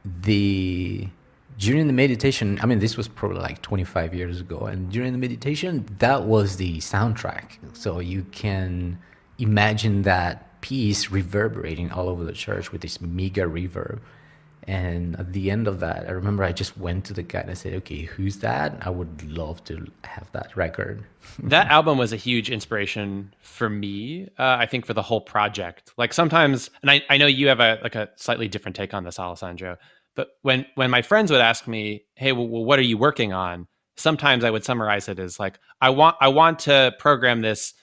during the meditation, I mean, this was probably like 25 years ago, and during the meditation, that was the soundtrack. So you can imagine that piece reverberating all over the church with this mega reverb. And at the end of that, I remember I just went to the guy and I said, okay, who's that? I would love to have that record. That album was a huge inspiration for me, I think, for the whole project. Like sometimes, and I know you have a slightly different take on this, Alessandro, but when my friends would ask me, hey, well, what are you working on? Sometimes I would summarize it as like, I want to program this,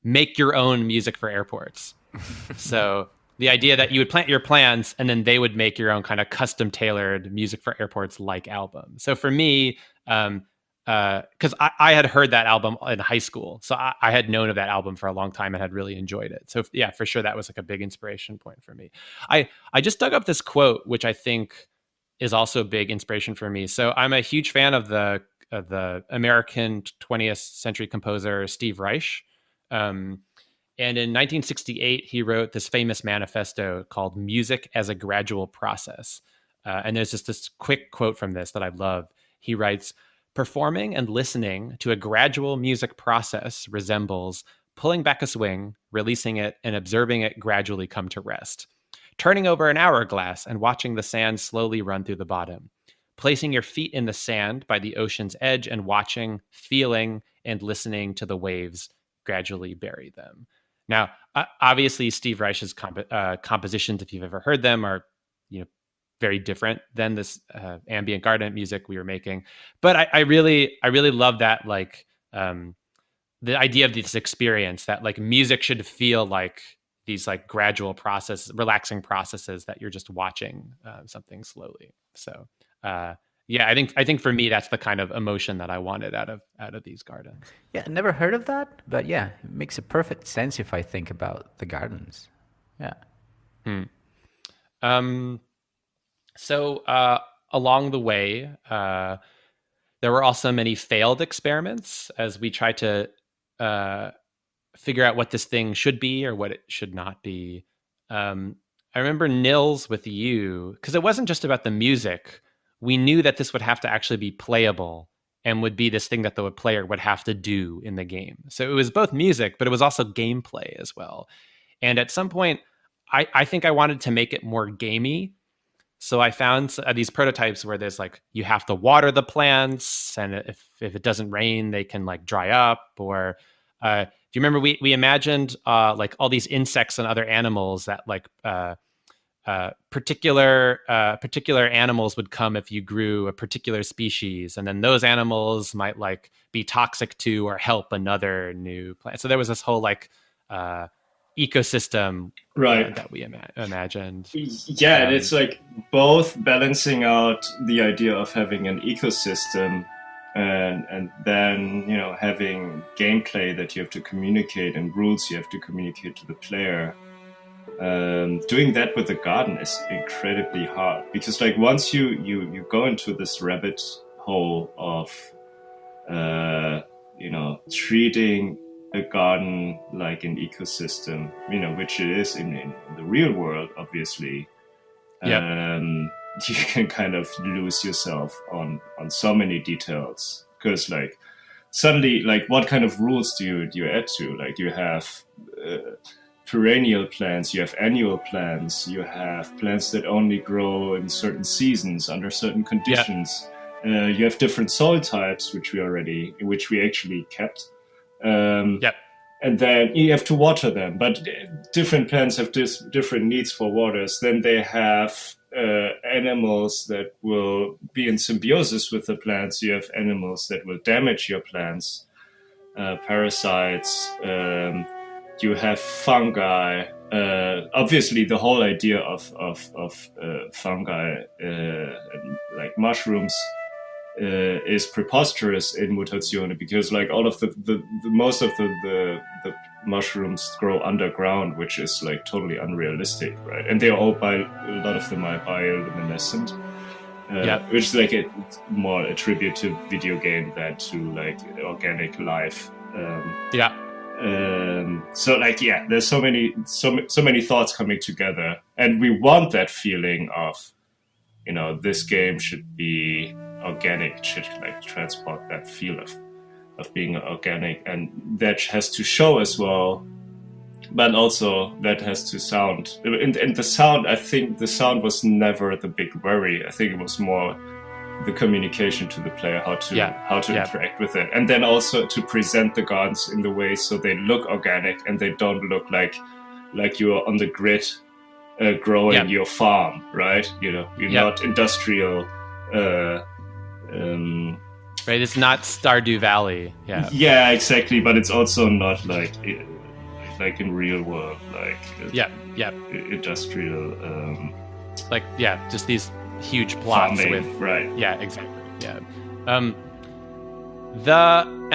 make your own music for airports. So the idea that you would plant your plans and then they would make your own kind of custom tailored music for airports like album. So for me, because I had heard that album in high school, so I had known of that album for a long time and had really enjoyed it. So yeah, for sure, that was like a big inspiration point for me. I just dug up this quote, which I think is also a big inspiration for me. So I'm a huge fan of the American 20th century composer Steve Reich. And in 1968, he wrote this famous manifesto called Music as a Gradual Process. And there's just this quick quote from this that I love. He writes, performing and listening to a gradual music process resembles pulling back a swing, releasing it, and observing it gradually come to rest. Turning over an hourglass and watching the sand slowly run through the bottom. Placing your feet in the sand by the ocean's edge and watching, feeling, and listening to the waves gradually bury them. Now, obviously, Steve Reich's compositions, if you've ever heard them, are very different than this ambient garden music we were making. But I really love that, like the idea of this experience that like music should feel like these like gradual process, relaxing processes that you're just watching something slowly. So yeah, I think for me that's the kind of emotion that I wanted out of these gardens. Yeah, never heard of that, but yeah, it makes a perfect sense if I think about the gardens. Yeah. So along the way, there were also many failed experiments as we tried to figure out what this thing should be or what it should not be. I remember Nils with you, because it wasn't just about the music. We knew that this would have to actually be playable and would be this thing that the player would have to do in the game. So it was both music, but it was also gameplay as well. And at some point, I think I wanted to make it more gamey. So I found these prototypes where there's like, you have to water the plants, and if it doesn't rain, they can like dry up. Or do you remember we imagined like all these insects and other animals that like particular animals would come if you grew a particular species, and then those animals might like be toxic to or help another new plant. So there was this whole like ecosystem that we imagined. Yeah, and it's like both balancing out the idea of having an ecosystem and then having gameplay that you have to communicate and rules you have to communicate to the player. Doing that with the garden is incredibly hard because like once you go into this rabbit hole of treating a garden like an ecosystem, which it is in the real world, obviously. You can kind of lose yourself on so many details because like suddenly like what kind of rules do you add to? Like you have perennial plants, you have annual plants, you have plants that only grow in certain seasons under certain conditions. You have different soil types, which we actually kept. And then you have to water them, but different plants have different needs for waters. Then they have animals that will be in symbiosis with the plants. You have animals that will damage your plants, parasites. You have fungi. Obviously, the whole idea of fungi, like mushrooms, is preposterous in Mutazione because like all of the most of the mushrooms grow underground, which is like totally unrealistic, right? And they're all a lot of them are bioluminescent, which is like more a tribute to video game than to like organic life. So like, yeah, there's so many thoughts coming together, and we want that feeling of, this game should be organic. It should like transport that feel of being organic, and that has to show as well. But also that has to sound. And the sound, I think the sound was never the big worry. I think it was more the communication to the player, how to interact with it, and then also to present the gardens in the way so they look organic and they don't look like you're on the grid growing your farm, right? You're not industrial. Right, it's not Stardew Valley. Yeah, exactly. But it's also not like in real world, like industrial. Just these huge plots farming, with right. Yeah, exactly. Yeah. And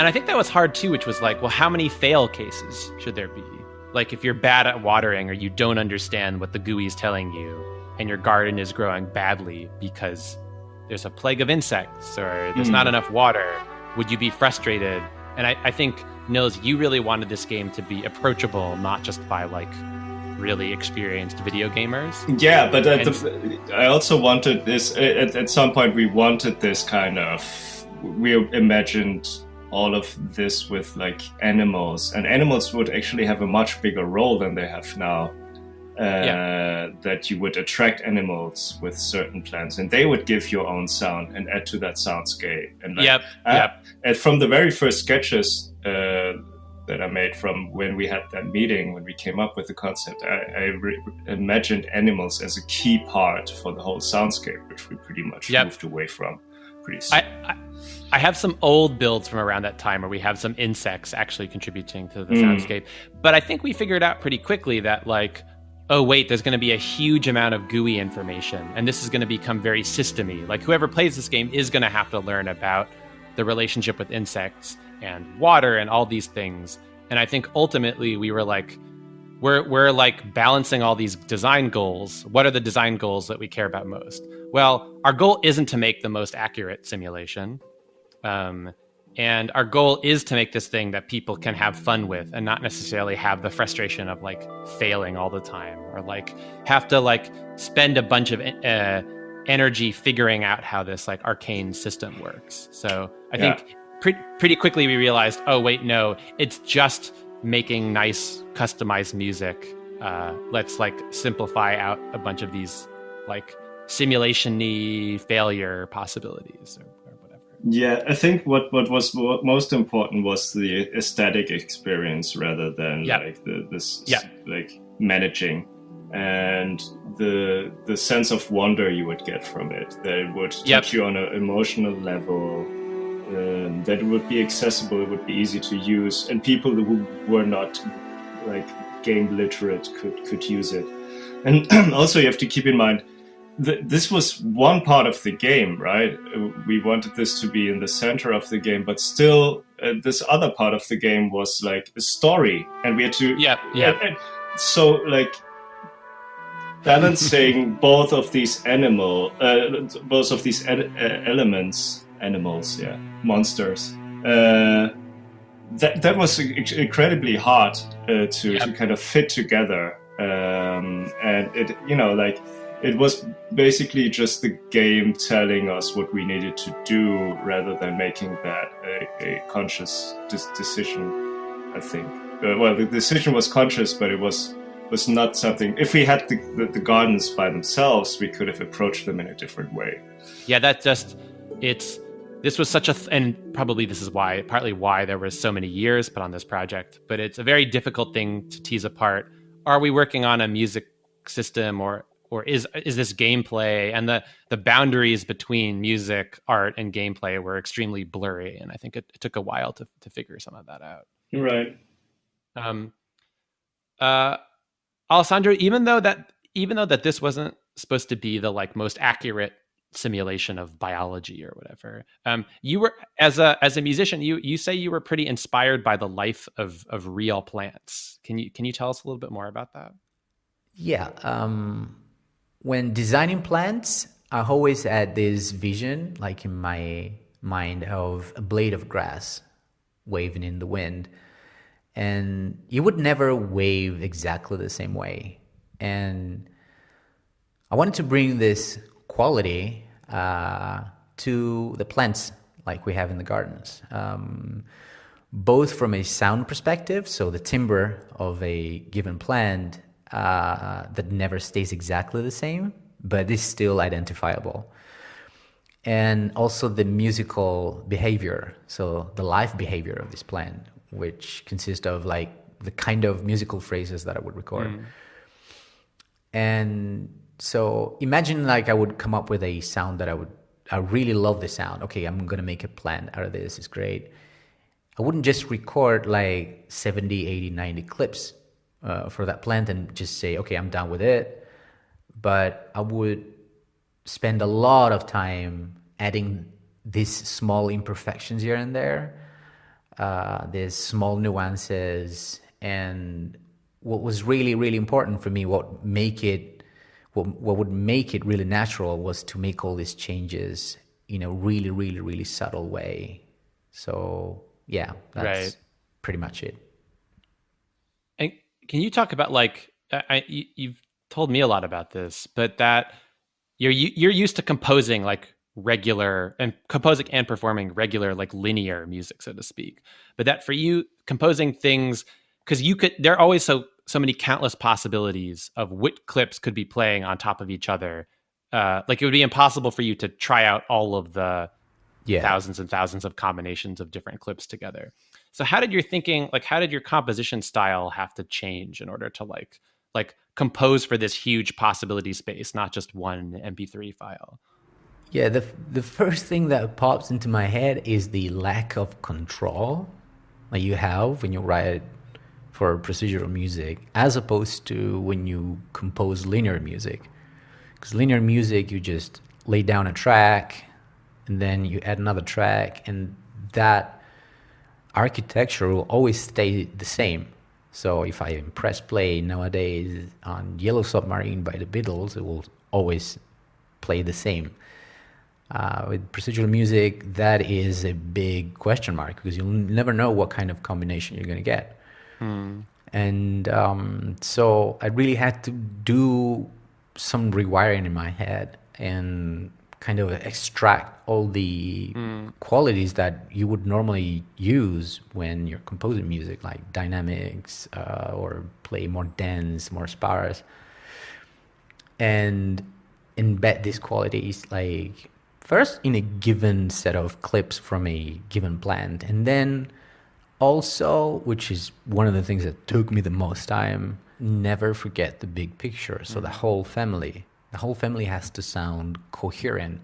I think that was hard too, which was like, well, how many fail cases should there be? Like if you're bad at watering or you don't understand what the GUI is telling you and your garden is growing badly because there's a plague of insects or there's not enough water, would you be frustrated? And I think, Nils, you really wanted this game to be approachable, not just by like really experienced video gamers. Yeah, but I also wanted this, at some point we wanted this kind of, we imagined all of this with like animals, and animals would actually have a much bigger role than they have now. That you would attract animals with certain plants, and they would give your own sound and add to that soundscape. And and from the very first sketches that I made from when we had that meeting, when we came up with the concept, I imagined animals as a key part for the whole soundscape, which we pretty much moved away from pretty soon. I have some old builds from around that time where we have some insects actually contributing to the soundscape, but I think we figured out pretty quickly that like, oh wait, there's going to be a huge amount of GUI information, and this is going to become very system-y. Like whoever plays this game is going to have to learn about the relationship with insects and water and all these things. And I think ultimately we were like, we're like balancing all these design goals. What are the design goals that we care about most? Well, our goal isn't to make the most accurate simulation. And our goal is to make this thing that people can have fun with and not necessarily have the frustration of like failing all the time or like have to like spend a bunch of energy figuring out how this like arcane system works. So I think pretty quickly we realized, oh wait, no, it's just making nice customized music. Let's like simplify out a bunch of these like simulation-y failure possibilities or whatever. Yeah, I think what was most important was the aesthetic experience rather than like this like managing, and the sense of wonder you would get from it, that it would touch you on an emotional level, that it would be accessible, it would be easy to use, and people who were not like game literate could use it. And also you have to keep in mind, this was one part of the game, right? We wanted this to be in the center of the game, but still this other part of the game was like a story, and we had to so like balancing both of these elements, monsters, that was incredibly hard to kind of fit together, and it it was basically just the game telling us what we needed to do rather than making that a conscious decision, I think. Well, the decision was conscious, but it was not something. If we had the gardens by themselves, we could have approached them in a different way. Yeah, this was such and probably this is partly why there was so many years put on this project, but it's a very difficult thing to tease apart. Are we working on a music system or is this gameplay? And the boundaries between music, art, and gameplay were extremely blurry, and I think it took a while to figure some of that out. Right. Alessandro, even though that this wasn't supposed to be the like most accurate simulation of biology or whatever, you were as a musician, you say you were pretty inspired by the life of real plants. Can you tell us a little bit more about that? Yeah. When designing plants, I always had this vision, like in my mind, of a blade of grass waving in the wind. and it would never wave exactly the same way. And I wanted to bring this quality to the plants like we have in the gardens, both from a sound perspective, so the timbre of a given plant that never stays exactly the same, but is still identifiable. And also the musical behavior, so the live behavior of this plant, which consists of like the kind of musical phrases that I would record. And so imagine like I would come up with a sound that I really love the sound. Okay, I'm going to make a plant out of this. It's great. I wouldn't just record like 70, 80, 90 clips for that plant and just say, okay, I'm done with it. But I would spend a lot of time adding these small imperfections here and there, these small nuances. And what was really, really important for me, what would make it really natural, was to make all these changes in a really, really, really subtle way. So yeah, that's pretty much it. And can you talk about like, you've told me a lot about this, but that you're used to composing like composing and performing regular like linear music, so to speak. But that for you, composing things, because there are always so many countless possibilities of which clips could be playing on top of each other. Like it would be impossible for you to try out all of the thousands and thousands of combinations of different clips together. So how did your composition style have to change in order to like compose for this huge possibility space, not just one MP3 file? Yeah, the first thing that pops into my head is the lack of control that you have when you write for procedural music, as opposed to when you compose linear music. Because linear music, you just lay down a track, and then you add another track, and that architecture will always stay the same. So if I press play nowadays on Yellow Submarine by the Beatles, it will always play the same. With procedural music, that is a big question mark, because you'll never know what kind of combination you're going to get. And so I really had to do some rewiring in my head and kind of extract all the qualities that you would normally use when you're composing music, like dynamics, or play more dense, more sparse, and embed these qualities like first in a given set of clips from a given plant, and then also, which is one of the things that took me the most time, never forget the big picture. So the whole family has to sound coherent,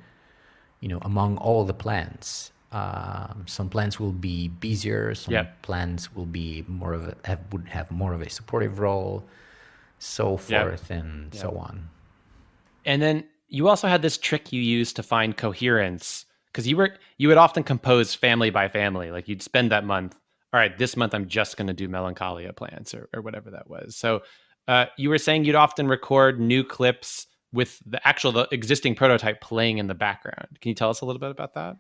among all the plants. Some plants will be busier, some plants will be would have more of a supportive role, so forth and so on. And then you also had this trick you used to find coherence, because you would often compose family by family. Like you'd spend that month, all right, this month I'm just going to do Melancholia plants or whatever that was. So you were saying you'd often record new clips with the existing prototype playing in the background. Can you tell us a little bit about that?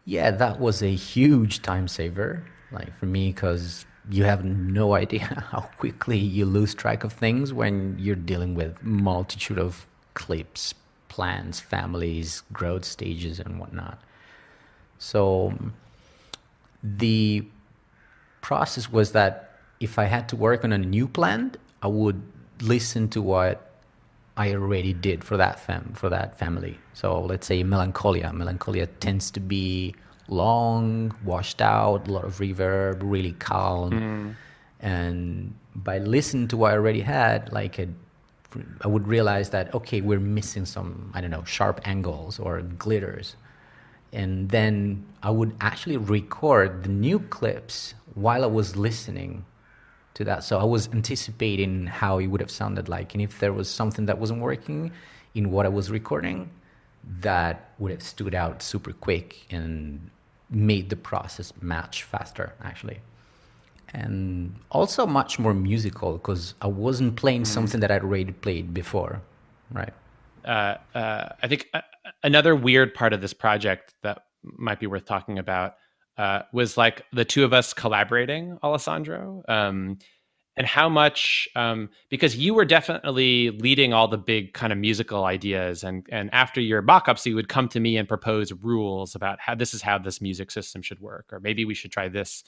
Yeah, that was a huge time saver, like for me, because you have no idea how quickly you lose track of things when you're dealing with multitude of clips, plants, families, growth stages, and whatnot. So the process was that if I had to work on a new plant, I would listen to what I already did for that family. So let's say Melancholia. Melancholia tends to be long, washed out, a lot of reverb, really calm. And by listening to what I already had, I would realize that, okay, we're missing some, sharp angles or glitters. And then I would actually record the new clips while I was listening to that. So I was anticipating how it would have sounded like. And if there was something that wasn't working in what I was recording, that would have stood out super quick and made the process match faster, actually. And also much more musical, because I wasn't playing something that I'd already played before, right? I think another weird part of this project that might be worth talking about was like the two of us collaborating, Alessandro. And how much, because you were definitely leading all the big kind of musical ideas, and after your mock-ups, you would come to me and propose rules about how this music system should work, or maybe we should try this.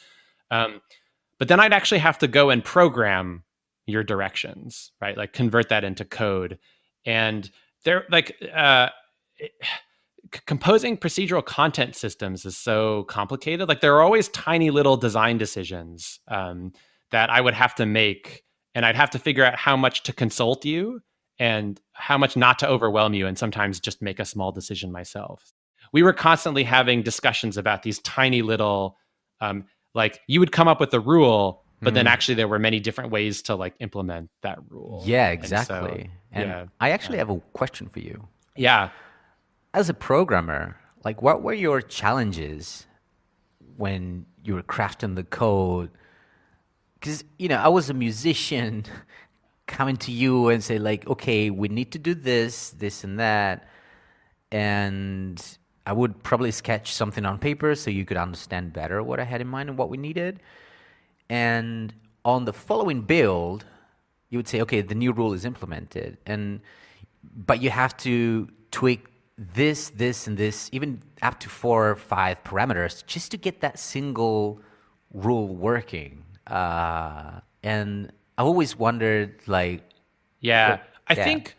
But then I'd actually have to go and program your directions, right? Like convert that into code. And they're like, composing procedural content systems is so complicated. Like there are always tiny little design decisions that I would have to make, and I'd have to figure out how much to consult you and how much not to overwhelm you, and sometimes just make a small decision myself. We were constantly having discussions about these tiny little, like you would come up with a rule, but then actually there were many different ways to like implement that rule. Yeah, exactly. And I actually have a question for you. Yeah. As a programmer, like what were your challenges when you were crafting the code? Because, I was a musician coming to you and say like, okay, we need to do this, this and that. And I would probably sketch something on paper so you could understand better what I had in mind and what we needed. And on the following build, you would say, okay, the new rule is implemented. But you have to tweak this, and this, even up to 4 or 5 parameters just to get that single rule working. And I always wondered, like... Yeah, I think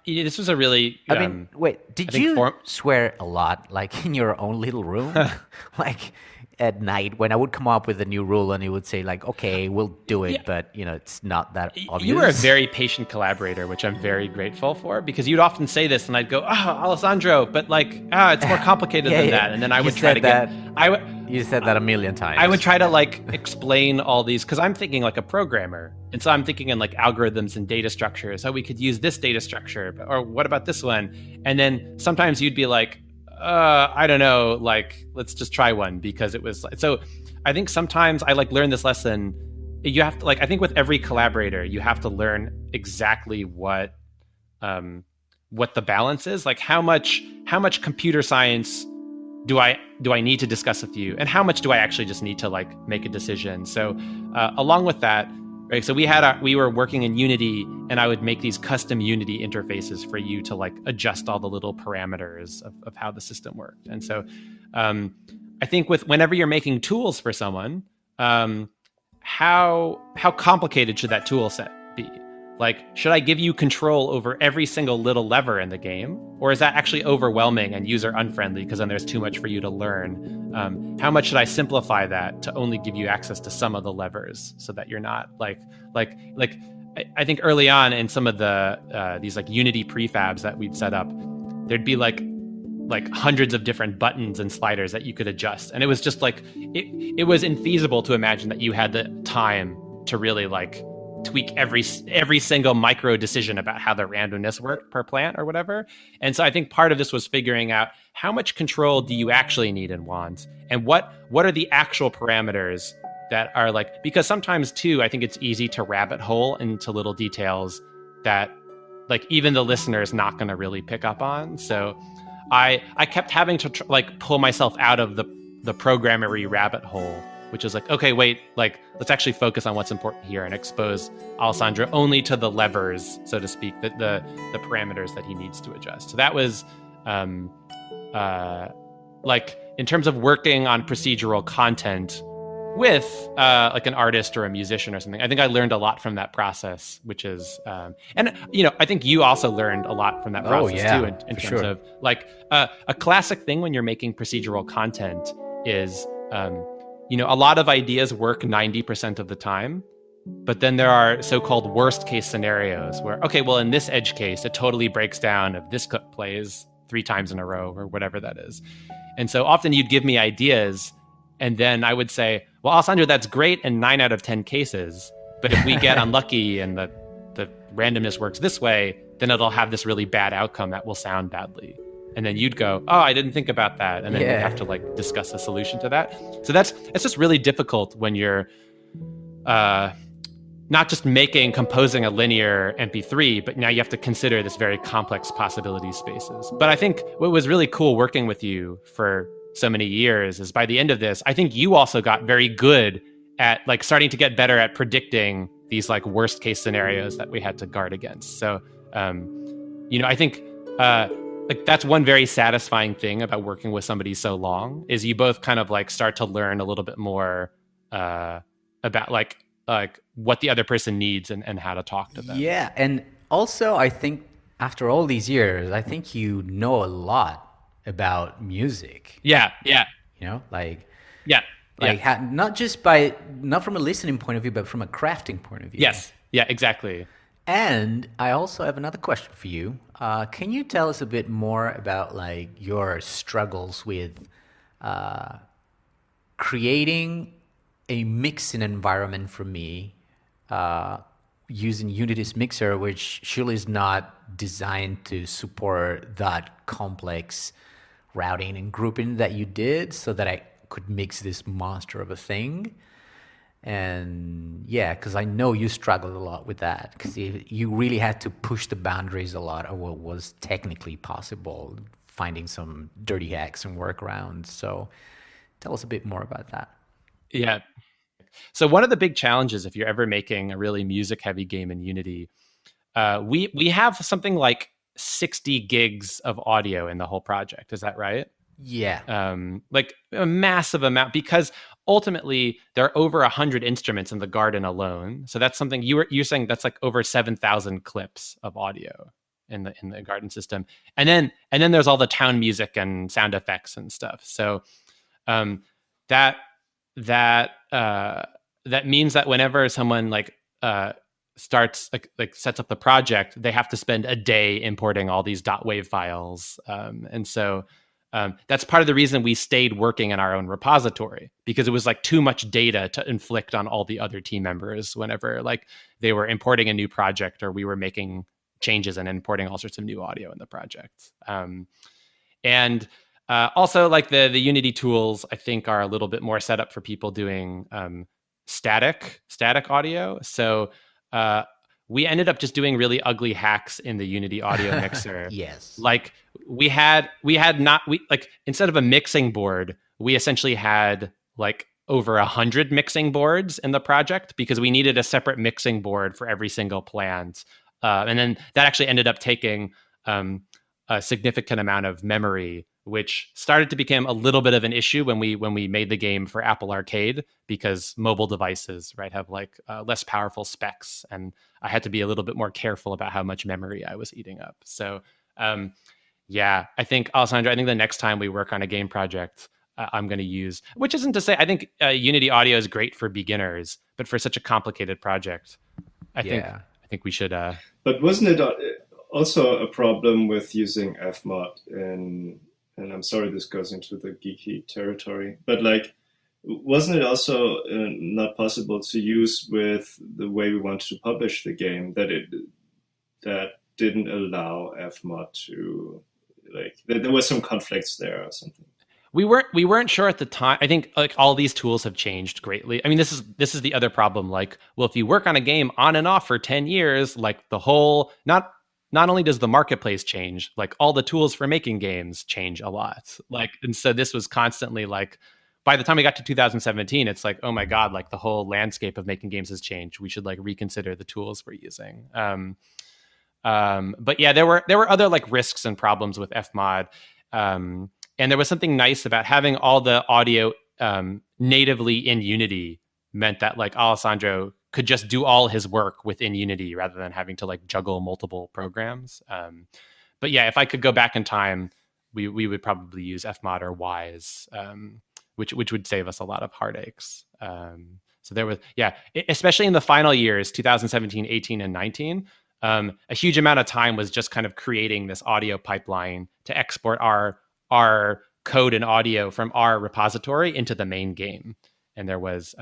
this was a really... I mean, wait, did you swear a lot, like in your own little room? Like at night when I would come up with a new rule and he would say like, okay, we'll do it, but it's not that obvious. You were a very patient collaborator, which I'm very grateful for, because you'd often say this and I'd go, Alessandro, but like, it's more complicated than that. And then I would try to get... You said that a million times. I would try to like explain all these, because I'm thinking like a programmer. And so I'm thinking in like algorithms and data structures, how we could use this data structure, or what about this one? And then sometimes you'd be like, I don't know, like, let's just try one, because it was so I think sometimes I like learn this lesson. You have to I think with every collaborator, you have to learn exactly what the balance is, like how much computer science do I need to discuss with you, and how much do I actually just need to like make a decision. So along with that, right? So we were working in Unity, and I would make these custom Unity interfaces for you to like adjust all the little parameters of how the system worked. And so I think whenever you're making tools for someone, how complicated should that tool set be? Like, should I give you control over every single little lever in the game? Or is that actually overwhelming and user unfriendly because then there's too much for you to learn? How much should I simplify that to only give you access to some of the levers so that you're not like I think early on in some of the these like Unity prefabs that we'd set up, there'd be like hundreds of different buttons and sliders that you could adjust. And it was just like, it was infeasible to imagine that you had the time to really like tweak every single micro decision about how the randomness worked per plant or whatever. And so I think part of this was figuring out how much control do you actually need and want, and what are the actual parameters that are like, because sometimes too, I think it's easy to rabbit hole into little details that like even the listener is not going to really pick up on. So I kept having to like pull myself out of the programmery rabbit hole, which is like, okay, wait, like let's actually focus on what's important here and expose Alessandro only to the levers, so to speak, the parameters that he needs to adjust. So that was like in terms of working on procedural content with like an artist or a musician or something. I think I learned a lot from that process, which is, and I think you also learned a lot from that process too, in terms of like a classic thing when you're making procedural content is, a lot of ideas work 90% of the time, but then there are so-called worst case scenarios where, okay, well, in this edge case, it totally breaks down if this clip plays 3 times in a row or whatever that is. And so often you'd give me ideas, and then I would say, well, Alessandro, that's great in 9 out of 10 cases, but if we get unlucky and the randomness works this way, then it'll have this really bad outcome that will sound badly. And then you'd go, oh, I didn't think about that. And then you'd have to like discuss a solution to that. So it's just really difficult when you're not just composing a linear MP3, but now you have to consider this very complex possibility spaces. But I think what was really cool working with you for so many years is by the end of this, I think you also got very good at like starting to get better at predicting these like worst case scenarios that we had to guard against. So, I think like that's one very satisfying thing about working with somebody so long is you both kind of like start to learn a little bit more about like what the other person needs and how to talk to them. Yeah, and also I think after all these years, I think you know a lot about music. Yeah. Like not from a listening point of view, but from a crafting point of view. Yes. Yeah, exactly. And I also have another question for you. Can you tell us a bit more about like your struggles with creating a mixing environment for me using Unity's mixer, which surely is not designed to support that complex routing and grouping that you did so that I could mix this monster of a thing. And yeah, because I know you struggled a lot with that because you really had to push the boundaries a lot of what was technically possible, finding some dirty hacks and workarounds. So tell us a bit more about that. Yeah. So one of the big challenges if you're ever making a really music heavy game in Unity, we have something like 60 gigs of audio in the whole project. Is that right? Yeah. Like a massive amount because ultimately there are over 100 instruments in the garden alone. So that's something you're saying that's like over 7,000 clips of audio in the garden system. And then there's all the town music and sound effects and stuff. So that means that whenever someone like starts like sets up the project, they have to spend a day importing all these .wav files, and so that's part of the reason we stayed working in our own repository because it was like too much data to inflict on all the other team members whenever like they were importing a new project or we were making changes and importing all sorts of new audio in the project. And also like the Unity tools, I think are a little bit more set up for people doing static audio. So we ended up just doing really ugly hacks in the Unity audio mixer. Yes. Like we instead of a mixing board, we essentially had like over 100 mixing boards in the project because we needed a separate mixing board for every single plant. And then that actually ended up taking a significant amount of memory, which started to become a little bit of an issue when we made the game for Apple Arcade because mobile devices, right, have like less powerful specs, and I had to be a little bit more careful about how much memory I was eating up. So, yeah, I think Alessandro, the next time we work on a game project, I'm going to use, which isn't to say I think Unity audio is great for beginners, but for such a complicated project, I think we should. But wasn't it also a problem with using fmod and I'm sorry this goes into the geeky territory, but like, wasn't it also not possible to use with the way we wanted to publish the game that didn't allow fmod to like there were some conflicts there or something? We weren't sure at the time. I think like all these tools have changed greatly. I mean, this is the other problem. Like, well, if you work on a game on and off for 10 years, like the whole not only does the marketplace change, like all the tools for making games change a lot. Like, and so this was constantly like, by the time we got to 2017, it's like, oh my God, like the whole landscape of making games has changed. We should like reconsider the tools we're using. But yeah, there were other like risks and problems with fmod. And there was something nice about having all the audio natively in Unity meant that like Alessandro could just do all his work within Unity rather than having to like juggle multiple programs. But yeah, if I could go back in time, we would probably use fmod or Wise, which would save us a lot of heartaches. So there was, yeah, especially in the final years, 2017, 18, and 19, a huge amount of time was just kind of creating this audio pipeline to export our code and audio from our repository into the main game. And there was,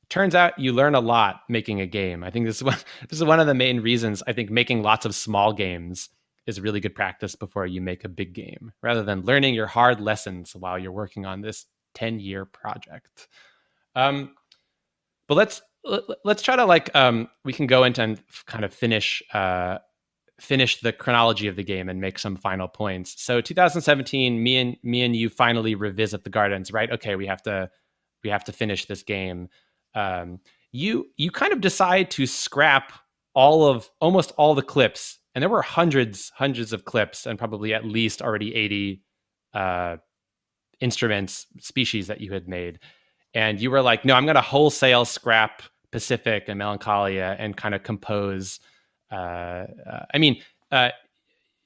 turns out you learn a lot making a game. I think this is one of the main reasons I think making lots of small games is really good practice before you make a big game, rather than learning your hard lessons while you're working on this 10-year project. But let's try to like we can go into and kind of finish finish the chronology of the game and make some final points. So 2017, me and you finally revisit the gardens, right? Okay, we have to finish this game. You kind of decide to scrap almost all the clips, and there were hundreds of clips, and probably at least already 80 instruments species that you had made. And you were like, no, I'm going to wholesale scrap Pacific and Melancholia and kind of compose.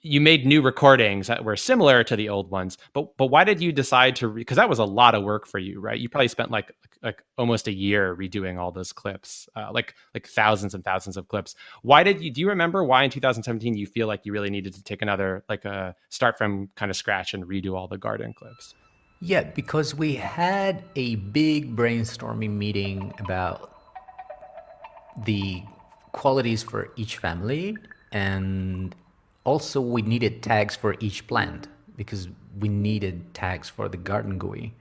You made new recordings that were similar to the old ones, but why did you decide to? Because that was a lot of work for you, right? You probably spent like almost a year redoing all those clips, like thousands and thousands of clips. Why did you? Do you remember why in 2017 you feel like you really needed to take another start from kind of scratch and redo all the garden clips? Yeah, because we had a big brainstorming meeting about the qualities for each family, and also we needed tags for each plant because we needed tags for the garden GUI.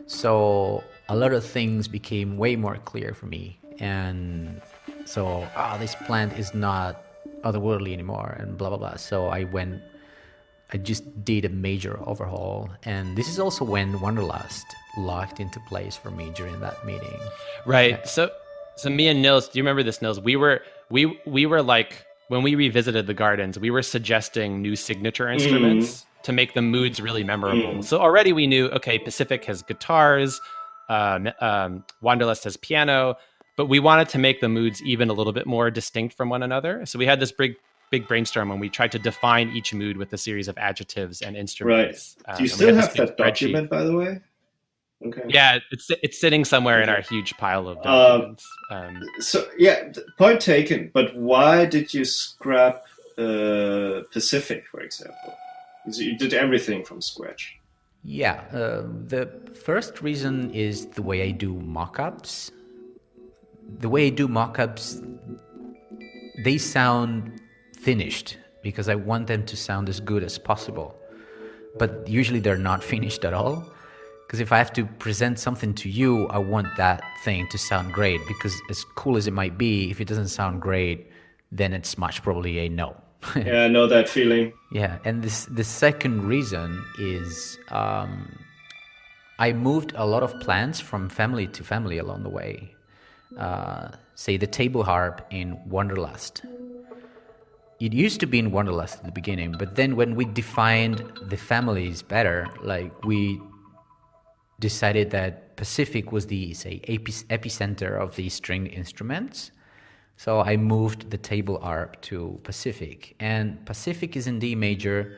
So a lot of things became way more clear for me. And so, this plant is not otherworldly anymore and blah, blah, blah. So I just did a major overhaul. And this is also when Wanderlust locked into place for me during that meeting. Right. Yeah. So me and Nils, do you remember this, Nils? We were like, when we revisited the gardens, we were suggesting new signature instruments to make the moods really memorable. So already we knew, okay, Pacific has guitars, Wanderlust has piano, but we wanted to make the moods even a little bit more distinct from one another. So we had this big brainstorm when we tried to define each mood with a series of adjectives and instruments. Right. Do you still have that document, by the way? Okay. Yeah, it's sitting somewhere in our huge pile of documents. Point taken. But why did you scrap Pacific, for example? Because you did everything from scratch. Yeah, the first reason is the way I do mockups. The way I do mockups, they sound finished because I want them to sound as good as possible. But usually they're not finished at all. Because if I have to present something to you, I want that thing to sound great. Because as cool as it might be, if it doesn't sound great, then it's much probably a no. Yeah, I know that feeling. Yeah, and the second reason is I moved a lot of plants from family to family along the way. Say the table harp in Wanderlust. It used to be in Wanderlust at the beginning, but then when we defined the families better, we decided that Pacific was the, say, epicenter of the stringed instruments. So I moved the table harp to Pacific. And Pacific is in D major,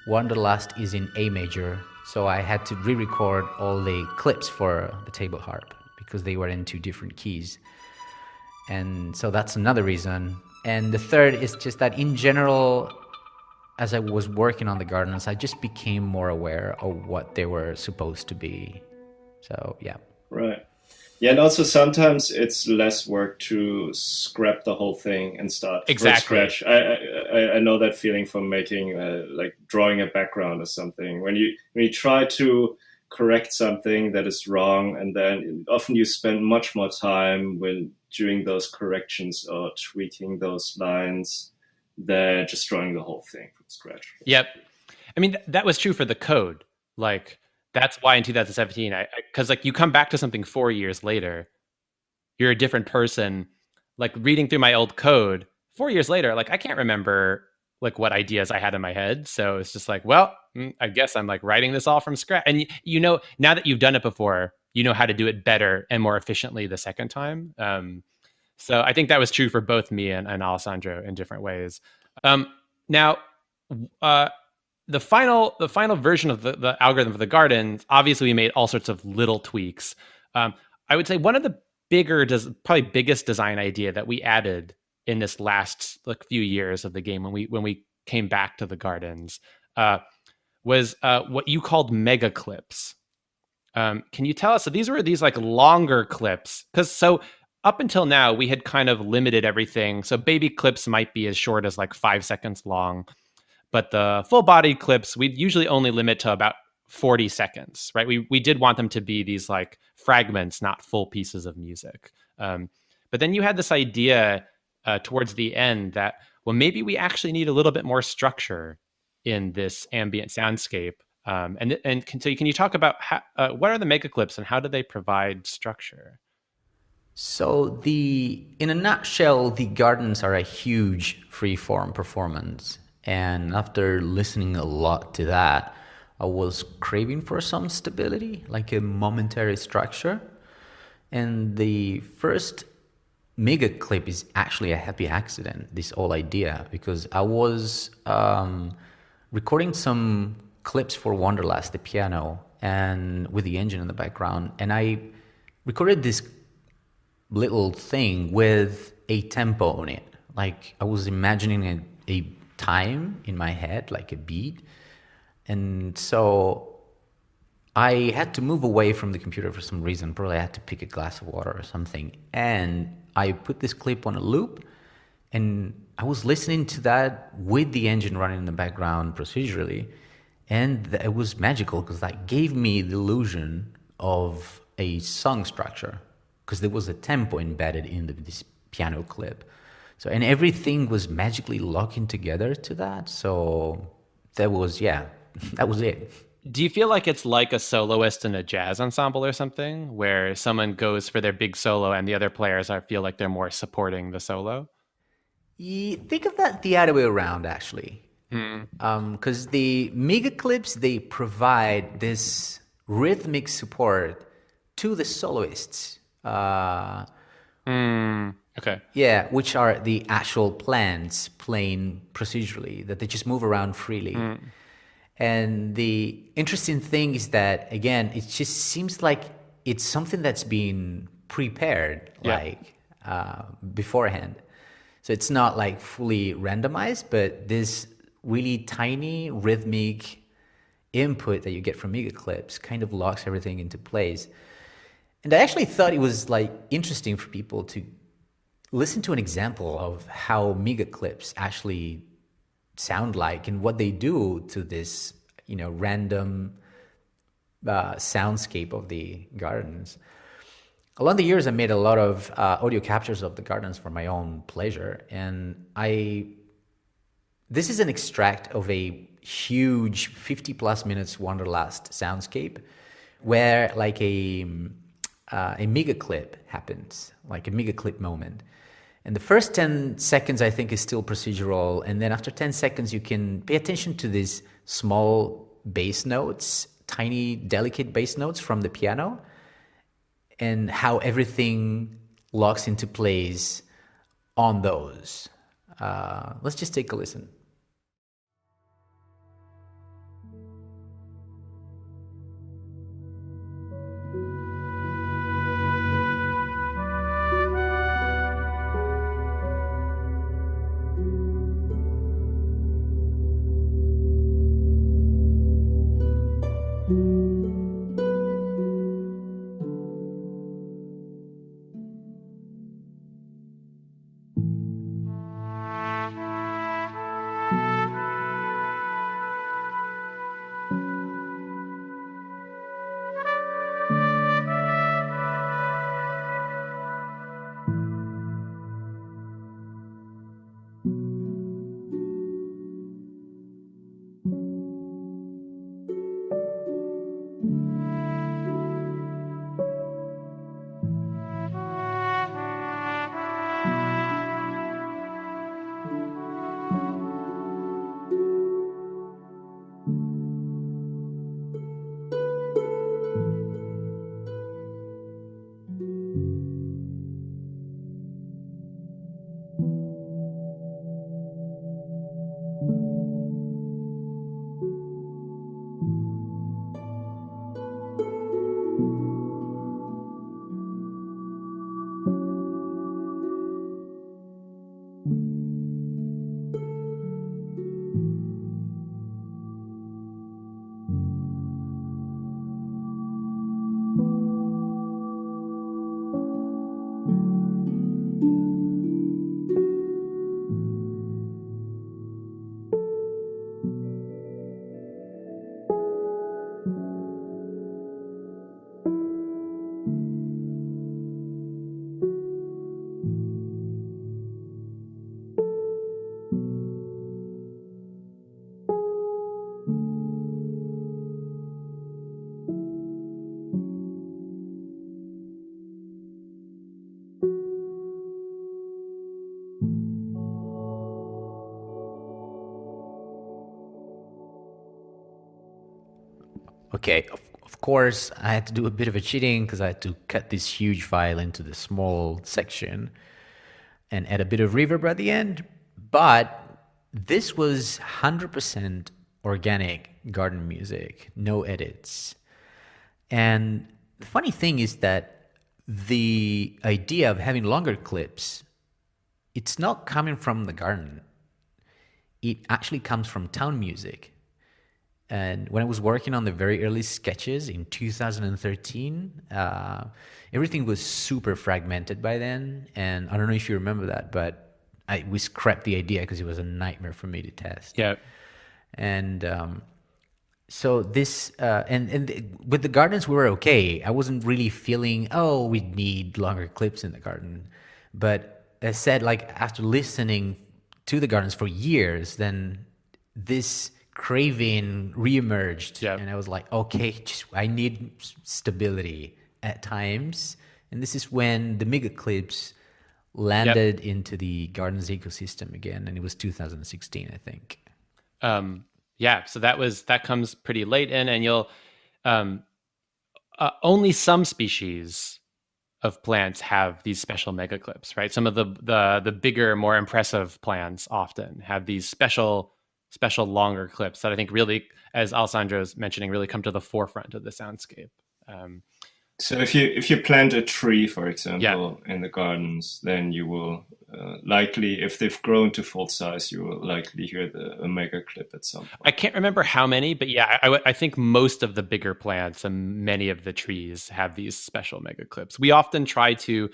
Wanderlust is in A major. So I had to re-record all the clips for the table harp because they were in two different keys. And so that's another reason. And the third is just that in general, as I was working on the gardens, I just became more aware of what they were supposed to be. So, yeah. Right. Yeah, and also sometimes it's less work to scrap the whole thing and start from scratch. I know that feeling from making, drawing a background or something. When you try to correct something that is wrong, and then often you spend much more time when doing those corrections or tweaking those lines than just drawing the whole thing from scratch. Yep. I mean, that was true for the code. That's why in 2017, because you come back to something 4 years later, you're a different person. Reading through my old code 4 years later, I can't remember what ideas I had in my head. So it's just I guess I'm writing this all from scratch. And now that you've done it before, you know how to do it better and more efficiently the second time. So I think that was true for both me and Alessandro in different ways. Now, the final version of the algorithm for the gardens, obviously we made all sorts of little tweaks. I would say one of the probably biggest design idea that we added in this last few years of the game when we came back to the gardens was what you called mega clips. Can you tell us? So these were longer clips, because up until now we had kind of limited everything. So baby clips might be as short as 5 seconds long. But the full-bodied clips, we'd usually only limit to about 40 seconds, right? We did want them to be these fragments, not full pieces of music. But then you had this idea towards the end that, well, maybe we actually need a little bit more structure in this ambient soundscape. So can you talk about what are the megaclips and how do they provide structure? So in a nutshell, the gardens are a huge freeform performance. And after listening a lot to that, I was craving for some stability, like a momentary structure. And the first mega clip is actually a happy accident, this whole idea, because I was recording some clips for Wanderlust, the piano, and with the engine in the background. And I recorded this little thing with a tempo on it. Like I was imagining a time in my head, like a beat. And so I had to move away from the computer for some reason. Probably I had to pick a glass of water or something. And I put this clip on a loop and I was listening to that with the engine running in the background procedurally. And it was magical because that gave me the illusion of a song structure because there was a tempo embedded in this piano clip. So, and everything was magically locking together to that. So that was it. Do you feel like it's like a soloist in a jazz ensemble or something, where someone goes for their big solo and the other players feel like they're more supporting the solo? You think of that the other way around, actually. Because the mega clips, they provide this rhythmic support to the soloists. Okay. Yeah, which are the actual plants playing procedurally, that they just move around freely. And the interesting thing is that, again, it just seems like it's something that's been prepared, beforehand. So it's not like fully randomized, but this really tiny rhythmic input that you get from mega clips kind of locks everything into place. And I actually thought it was like interesting for people to listen to an example of how mega clips actually sound like and what they do to this, random soundscape of the gardens. Along the years, I made a lot of audio captures of the gardens for my own pleasure, and this is an extract of a huge 50 plus minutes Wanderlust soundscape where like a mega clip happens, like a mega clip moment. And the first 10 seconds, I think, is still procedural. And then after 10 seconds, you can pay attention to these small bass notes, tiny, delicate bass notes from the piano, and how everything locks into place on those. Let's just take a listen. okay, of course, I had to do a bit of a cheating because I had to cut this huge file into the small section and add a bit of reverb at the end. But this was 100% organic garden music, no edits. And the funny thing is that the idea of having longer clips, it's not coming from the garden. It actually comes from town music. And when I was working on the very early sketches in 2013, everything was super fragmented by then. And I don't know if you remember that, but we scrapped the idea because it was a nightmare for me to test. Yeah. And so this, with the gardens, we were okay. I wasn't really feeling, oh, we need longer clips in the garden. But as said, like after listening to the gardens for years, then this craving reemerged. Yeah. And I was like, okay, I need stability at times. And this is when the mega clips landed into the gardens ecosystem again. And it was 2016, I think. Yeah, so that comes pretty late in, and you'll only some species of plants have these special mega clips, right? Some of the bigger, more impressive plants often have these special longer clips that I think really, as Alessandro's mentioning, really come to the forefront of the soundscape. So if you plant a tree, for example, in the gardens, then you will likely, if they've grown to full size, you will likely hear a mega clip at some point. I can't remember how many, but yeah, I think most of the bigger plants and many of the trees have these special mega clips. We often try to,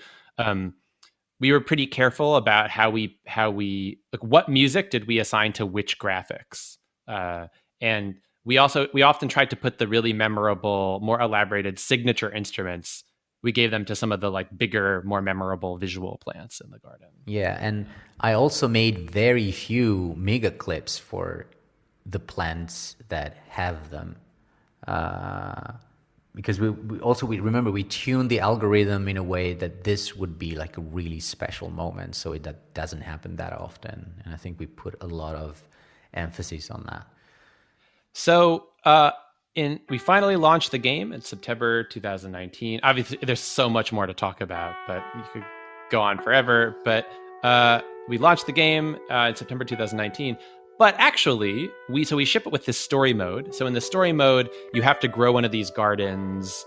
we were pretty careful about how we like what music did we assign to which graphics, and we often tried to put the really memorable, more elaborated signature instruments. We gave them to some of the like bigger, more memorable visual plants in the garden. Yeah, and I also made very few mega clips for the plants that have them. Because we remember we tuned the algorithm in a way that this would be like a really special moment, so that doesn't happen that often. And I think we put a lot of emphasis on that. So we finally launched the game in September 2019. Obviously, there's so much more to talk about, but you could go on forever. But we launched the game in September 2019. But actually, we ship it with this story mode. So in the story mode, you have to grow one of these gardens.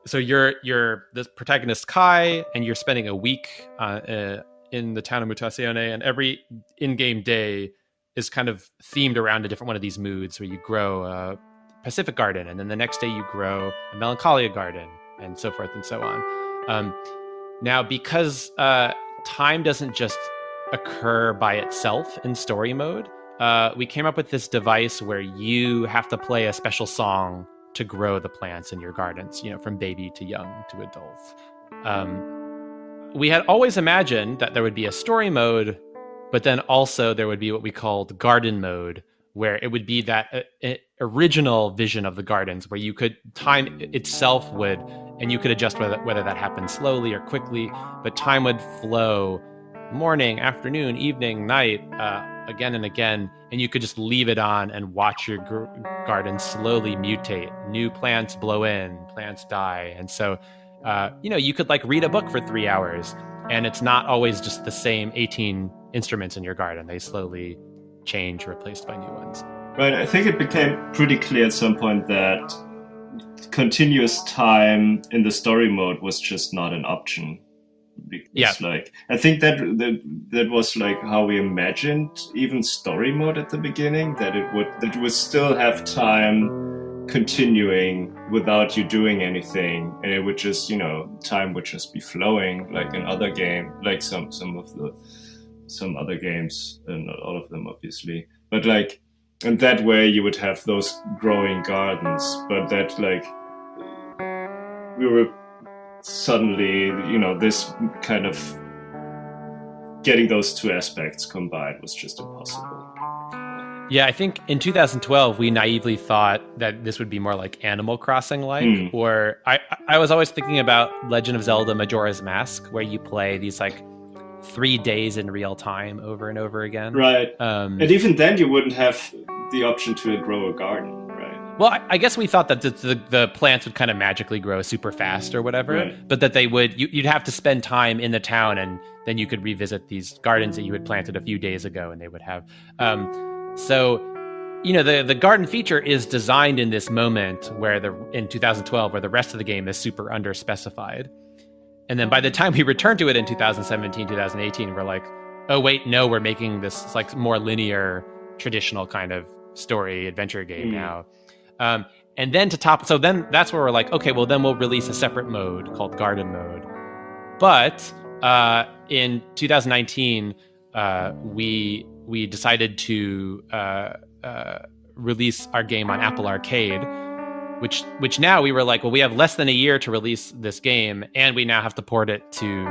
So you're the protagonist Kai, and you're spending a week in the town of Mutazione, and every in-game day is kind of themed around a different one of these moods, where you grow a Pacific garden, and then the next day you grow a Melancholia garden, and so forth and so on. Now, because time doesn't just occur by itself in story mode, we came up with this device where you have to play a special song to grow the plants in your gardens, from baby to young to adult. We had always imagined that there would be a story mode, but then also there would be what we called garden mode, where it would be that original vision of the gardens, where you could time itself and you could adjust whether that happened slowly or quickly, but time would flow morning, afternoon, evening, night, again and again, and you could just leave it on and watch your garden slowly mutate. New plants blow in, plants die, and so you could like read a book for 3 hours, and it's not always just the same 18 instruments in your garden. They slowly change, replaced by new ones. Right. I think it became pretty clear at some point that continuous time in the story mode was just not an option. Because, I think that was like how we imagined even story mode at the beginning, that it would still have time continuing without you doing anything, and it would just time would just be flowing like in other game, like some other games, and not all of them obviously, but like in that way you would have those growing gardens, but that like we were suddenly, this kind of getting those two aspects combined was just impossible. Yeah, I think in 2012 we naively thought that this would be more like Animal Crossing like, or I was always thinking about Legend of Zelda Majora's Mask, where you play these like 3 days in real time over and over again. Right. And even then you wouldn't have the option to grow a garden, right? Well, I guess we thought that the plants would kind of magically grow super fast or whatever, Right. but that they would, you'd have to spend time in the town, and then you could revisit these gardens that you had planted a few days ago, and they would have. So, the garden feature is designed in this moment where in 2012, where the rest of the game is super underspecified. And then by the time we return to it in 2017, 2018, we're like, oh, wait, no, we're making this like more linear, traditional kind of story adventure game now. And then so then that's where we're like, okay, well, then we'll release a separate mode called Garden Mode. But in 2019, we decided to release our game on Apple Arcade, which now we were like, well, we have less than a year to release this game, and we now have to port it to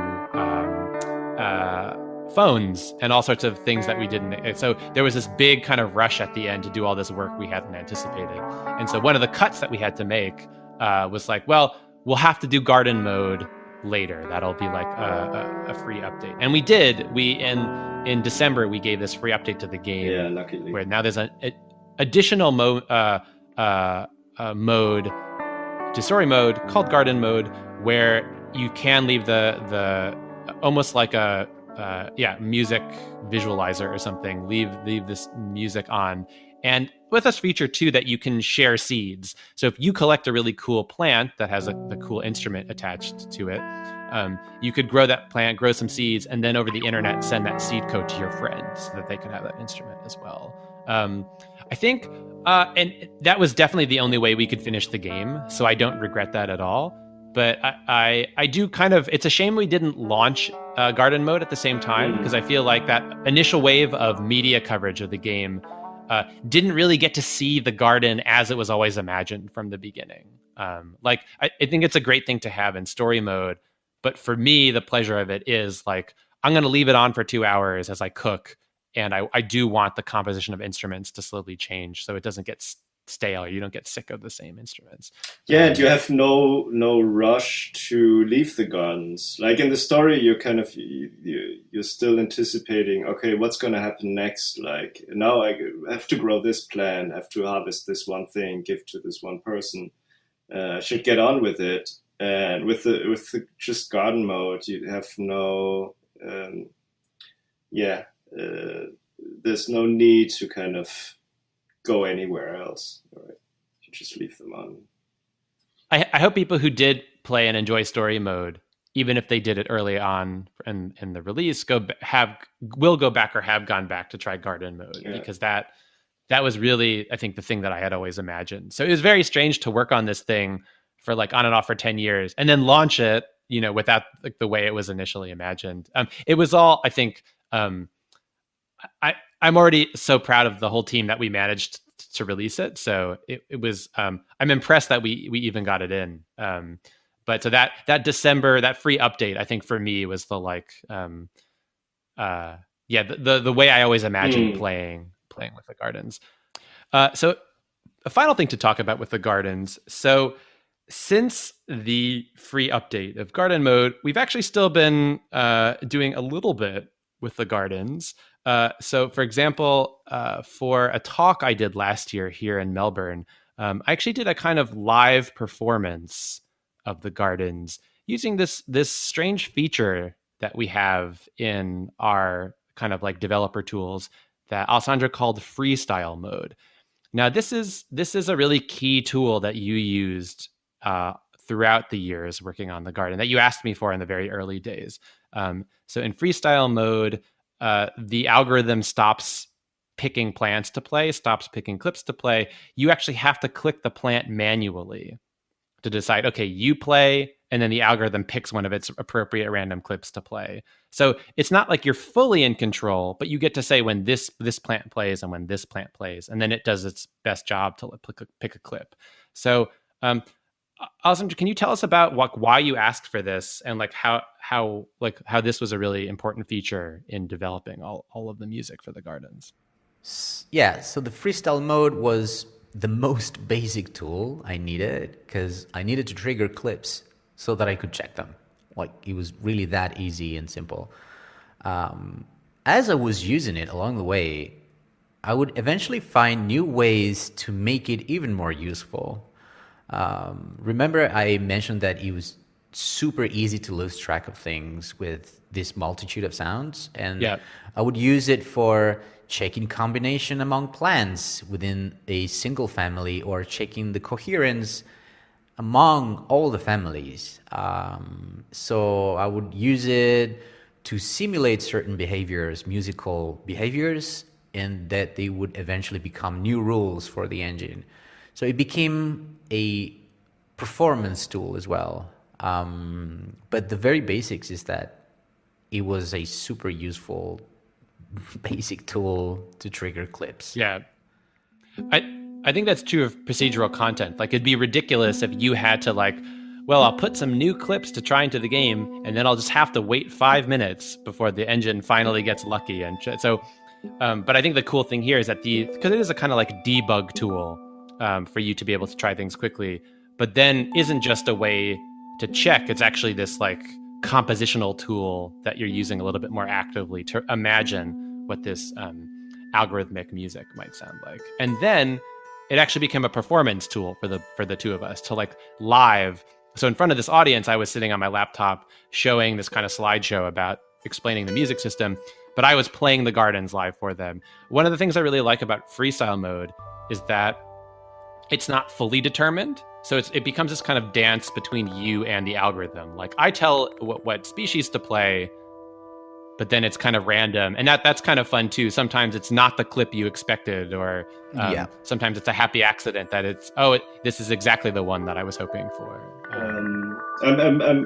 phones and all sorts of things that we didn't. So there was this big kind of rush at the end to do all this work we hadn't anticipated. And so one of the cuts that we had to make was like, well, we'll have to do Garden Mode later. That'll be like a free update. And we did. In December, we gave this free update to the game. Yeah, luckily. Where now there's an additional mode to story mode called Garden Mode, where you can leave the almost like a music visualizer or something. Leave this music on, and with this feature too that you can share seeds. So if you collect a really cool plant that has the cool instrument attached to it, you could grow that plant, grow some seeds, and then over the internet send that seed code to your friend so that they could have that instrument as well. I think, and that was definitely the only way we could finish the game, so I don't regret that at all. But I do kind of, it's a shame we didn't launch Garden Mode at the same time, because I feel like that initial wave of media coverage of the game didn't really get to see the garden as it was always imagined from the beginning. I think it's a great thing to have in story mode, but for me, the pleasure of it is like, I'm going to leave it on for 2 hours as I cook, and I do want the composition of instruments to slowly change so it doesn't get stale. You don't get sick of the same instruments. Yeah, and you have no rush to leave the gardens. Like in the story, you're kind of you're still anticipating, okay, what's going to happen next? Like now I have to grow this plant, have to harvest this one thing, give to this one person. Should get on with it. And with the just garden mode, you have no there's no need to kind of go anywhere else. Right? You just leave them on. I hope people who did play and enjoy story mode, even if they did it early on in the release, will go back or have gone back to try garden mode, because that was really, I think, the thing that I had always imagined. So it was very strange to work on this thing for like on and off for 10 years and then launch it, without like the way it was initially imagined. It was all, I think, I'm already so proud of the whole team that we managed to release it. So it was, I'm impressed that we even got it in. But so that December, that free update, I think for me was the like, the way I always imagined playing with the gardens. So a final thing to talk about with the gardens. So since the free update of garden mode, we've actually still been doing a little bit with the gardens. So for example, for a talk I did last year here in Melbourne, I actually did a kind of live performance of the gardens using this strange feature that we have in our kind of like developer tools that Alessandro called freestyle mode. Now, this is a really key tool that you used throughout the years working on the garden that you asked me for in the very early days. So in freestyle mode, the algorithm stops picking plants to play, stops picking clips to play. You actually have to click the plant manually to decide, okay, you play, and then the algorithm picks one of its appropriate random clips to play. So it's not like you're fully in control, but you get to say when this plant plays and when this plant plays, and then it does its best job to pick a clip. So Alessandro, can you tell us about why you asked for this and like how this was a really important feature in developing all of the music for the gardens? Yeah, so the freestyle mode was the most basic tool I needed because I needed to trigger clips so that I could check them. Like it was really that easy and simple. As I was using it along the way, I would eventually find new ways to make it even more useful. Remember, I mentioned that it was super easy to lose track of things with this multitude of sounds, and Yeah. I would use it for checking combination among plants within a single family, or checking the coherence among all the families. So I would use it to simulate certain behaviors, musical behaviors, and that they would eventually become new rules for the engine. So it became a performance tool as well. But the very basics is that it was a super useful basic tool to trigger clips. Yeah. I think that's true of procedural content. Like, it'd be ridiculous if you had to well, I'll put some new clips to try into the game, and then I'll just have to wait 5 minutes before the engine finally gets lucky. And so, but I think the cool thing here is that because it is a kind of like debug tool for you to be able to try things quickly, but then isn't just a way to check. It's actually this like compositional tool that you're using a little bit more actively to imagine what this algorithmic music might sound like. And then it actually became a performance tool for the two of us to like live. So in front of this audience, I was sitting on my laptop showing this kind of slideshow about explaining the music system, but I was playing the gardens live for them. One of the things I really like about freestyle mode is that it's not fully determined. So it becomes this kind of dance between you and the algorithm. Like, I tell what species to play, but then it's kind of random. And that's kind of fun too. Sometimes it's not the clip you expected, or sometimes it's a happy accident that this is exactly the one that I was hoping for. I'm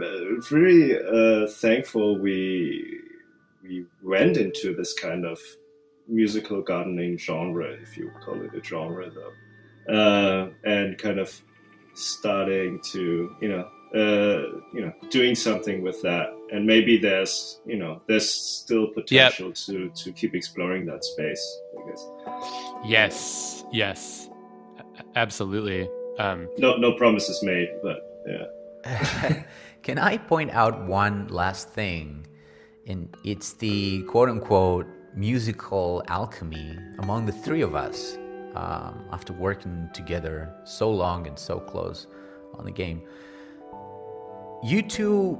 really thankful we went into this kind of musical gardening genre, if you call it a genre though, and kind of starting to doing something with that. And maybe there's still potential to keep exploring that space, I guess. Yes, absolutely. No promises made, but yeah. Can I point out one last thing? And it's the quote-unquote musical alchemy among the three of us, after working together so long and so close on the game. You two,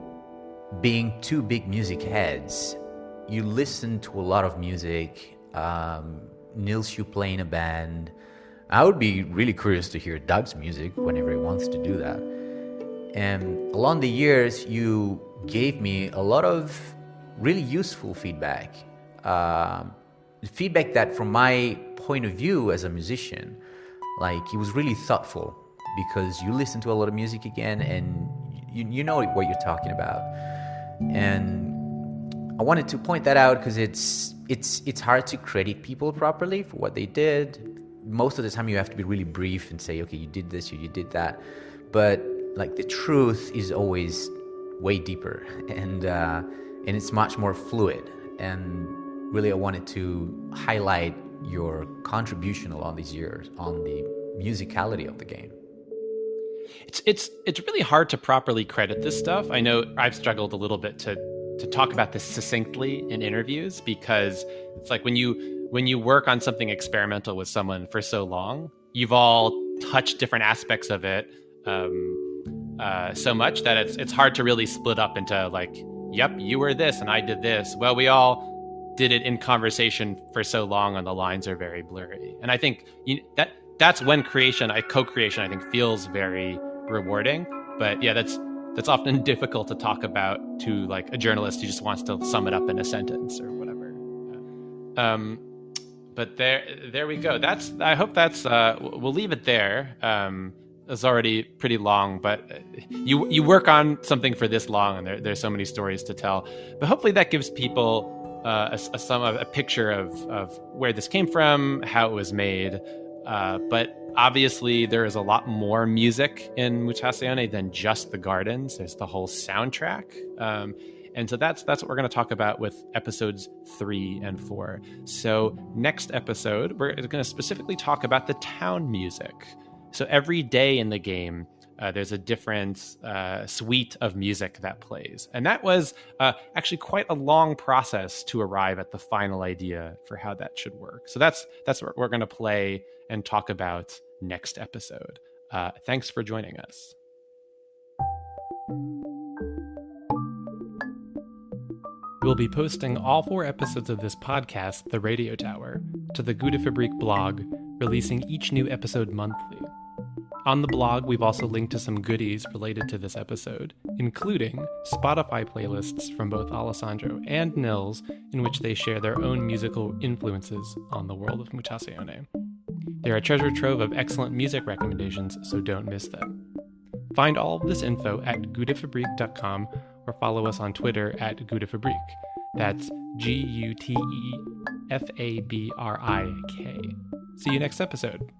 being two big music heads, you listen to a lot of music. Nils, you play in a band. I would be really curious to hear Doug's music whenever he wants to do that. And along the years, you gave me a lot of really useful feedback. Feedback that, from my point of view as a musician, like, it was really thoughtful, because you listen to a lot of music again, and you know what you're talking about. And I wanted to point that out because it's hard to credit people properly for what they did. Most of the time you have to be really brief and say, okay, you did this, you did that. But like, the truth is always way deeper, and it's much more fluid. And really, I wanted to highlight your contribution along these years on the musicality of the game. It's really hard to properly credit this stuff. I know I've struggled a little bit to talk about this succinctly in interviews, because it's like when you work on something experimental with someone for so long, you've all touched different aspects of it so much that it's hard to really split up into like, yep, you were this and I did this. Well, we all did it in conversation for so long, and the lines are very blurry. And I think that's when co-creation, I think, feels very rewarding. But yeah, that's often difficult to talk about to like a journalist who just wants to sum it up in a sentence or whatever. But there we go. I hope that's we'll leave it there. It's already pretty long, but you work on something for this long, and there's so many stories to tell. But hopefully that gives people a picture of where this came from, how it was made. But obviously there is a lot more music in Mutazione than just the gardens. There's the whole soundtrack. And so that's what we're going to talk about with episodes 3 and 4. So next episode, we're going to specifically talk about the town music. So every day in the game, there's a different suite of music that plays. And that was actually quite a long process to arrive at the final idea for how that should work. So that's what we're going to play and talk about next episode. Thanks for joining us. We'll be posting all 4 episodes of this podcast, The Radio Tower, to the Gudefabrik blog, releasing each new episode monthly. On the blog, we've also linked to some goodies related to this episode, including Spotify playlists from both Alessandro and Nils, in which they share their own musical influences on the world of Mutazione. They're a treasure trove of excellent music recommendations, so don't miss them. Find all of this info at gudefabrik.com or follow us on Twitter at Gudefabrik. That's Gutefabrik. See you next episode.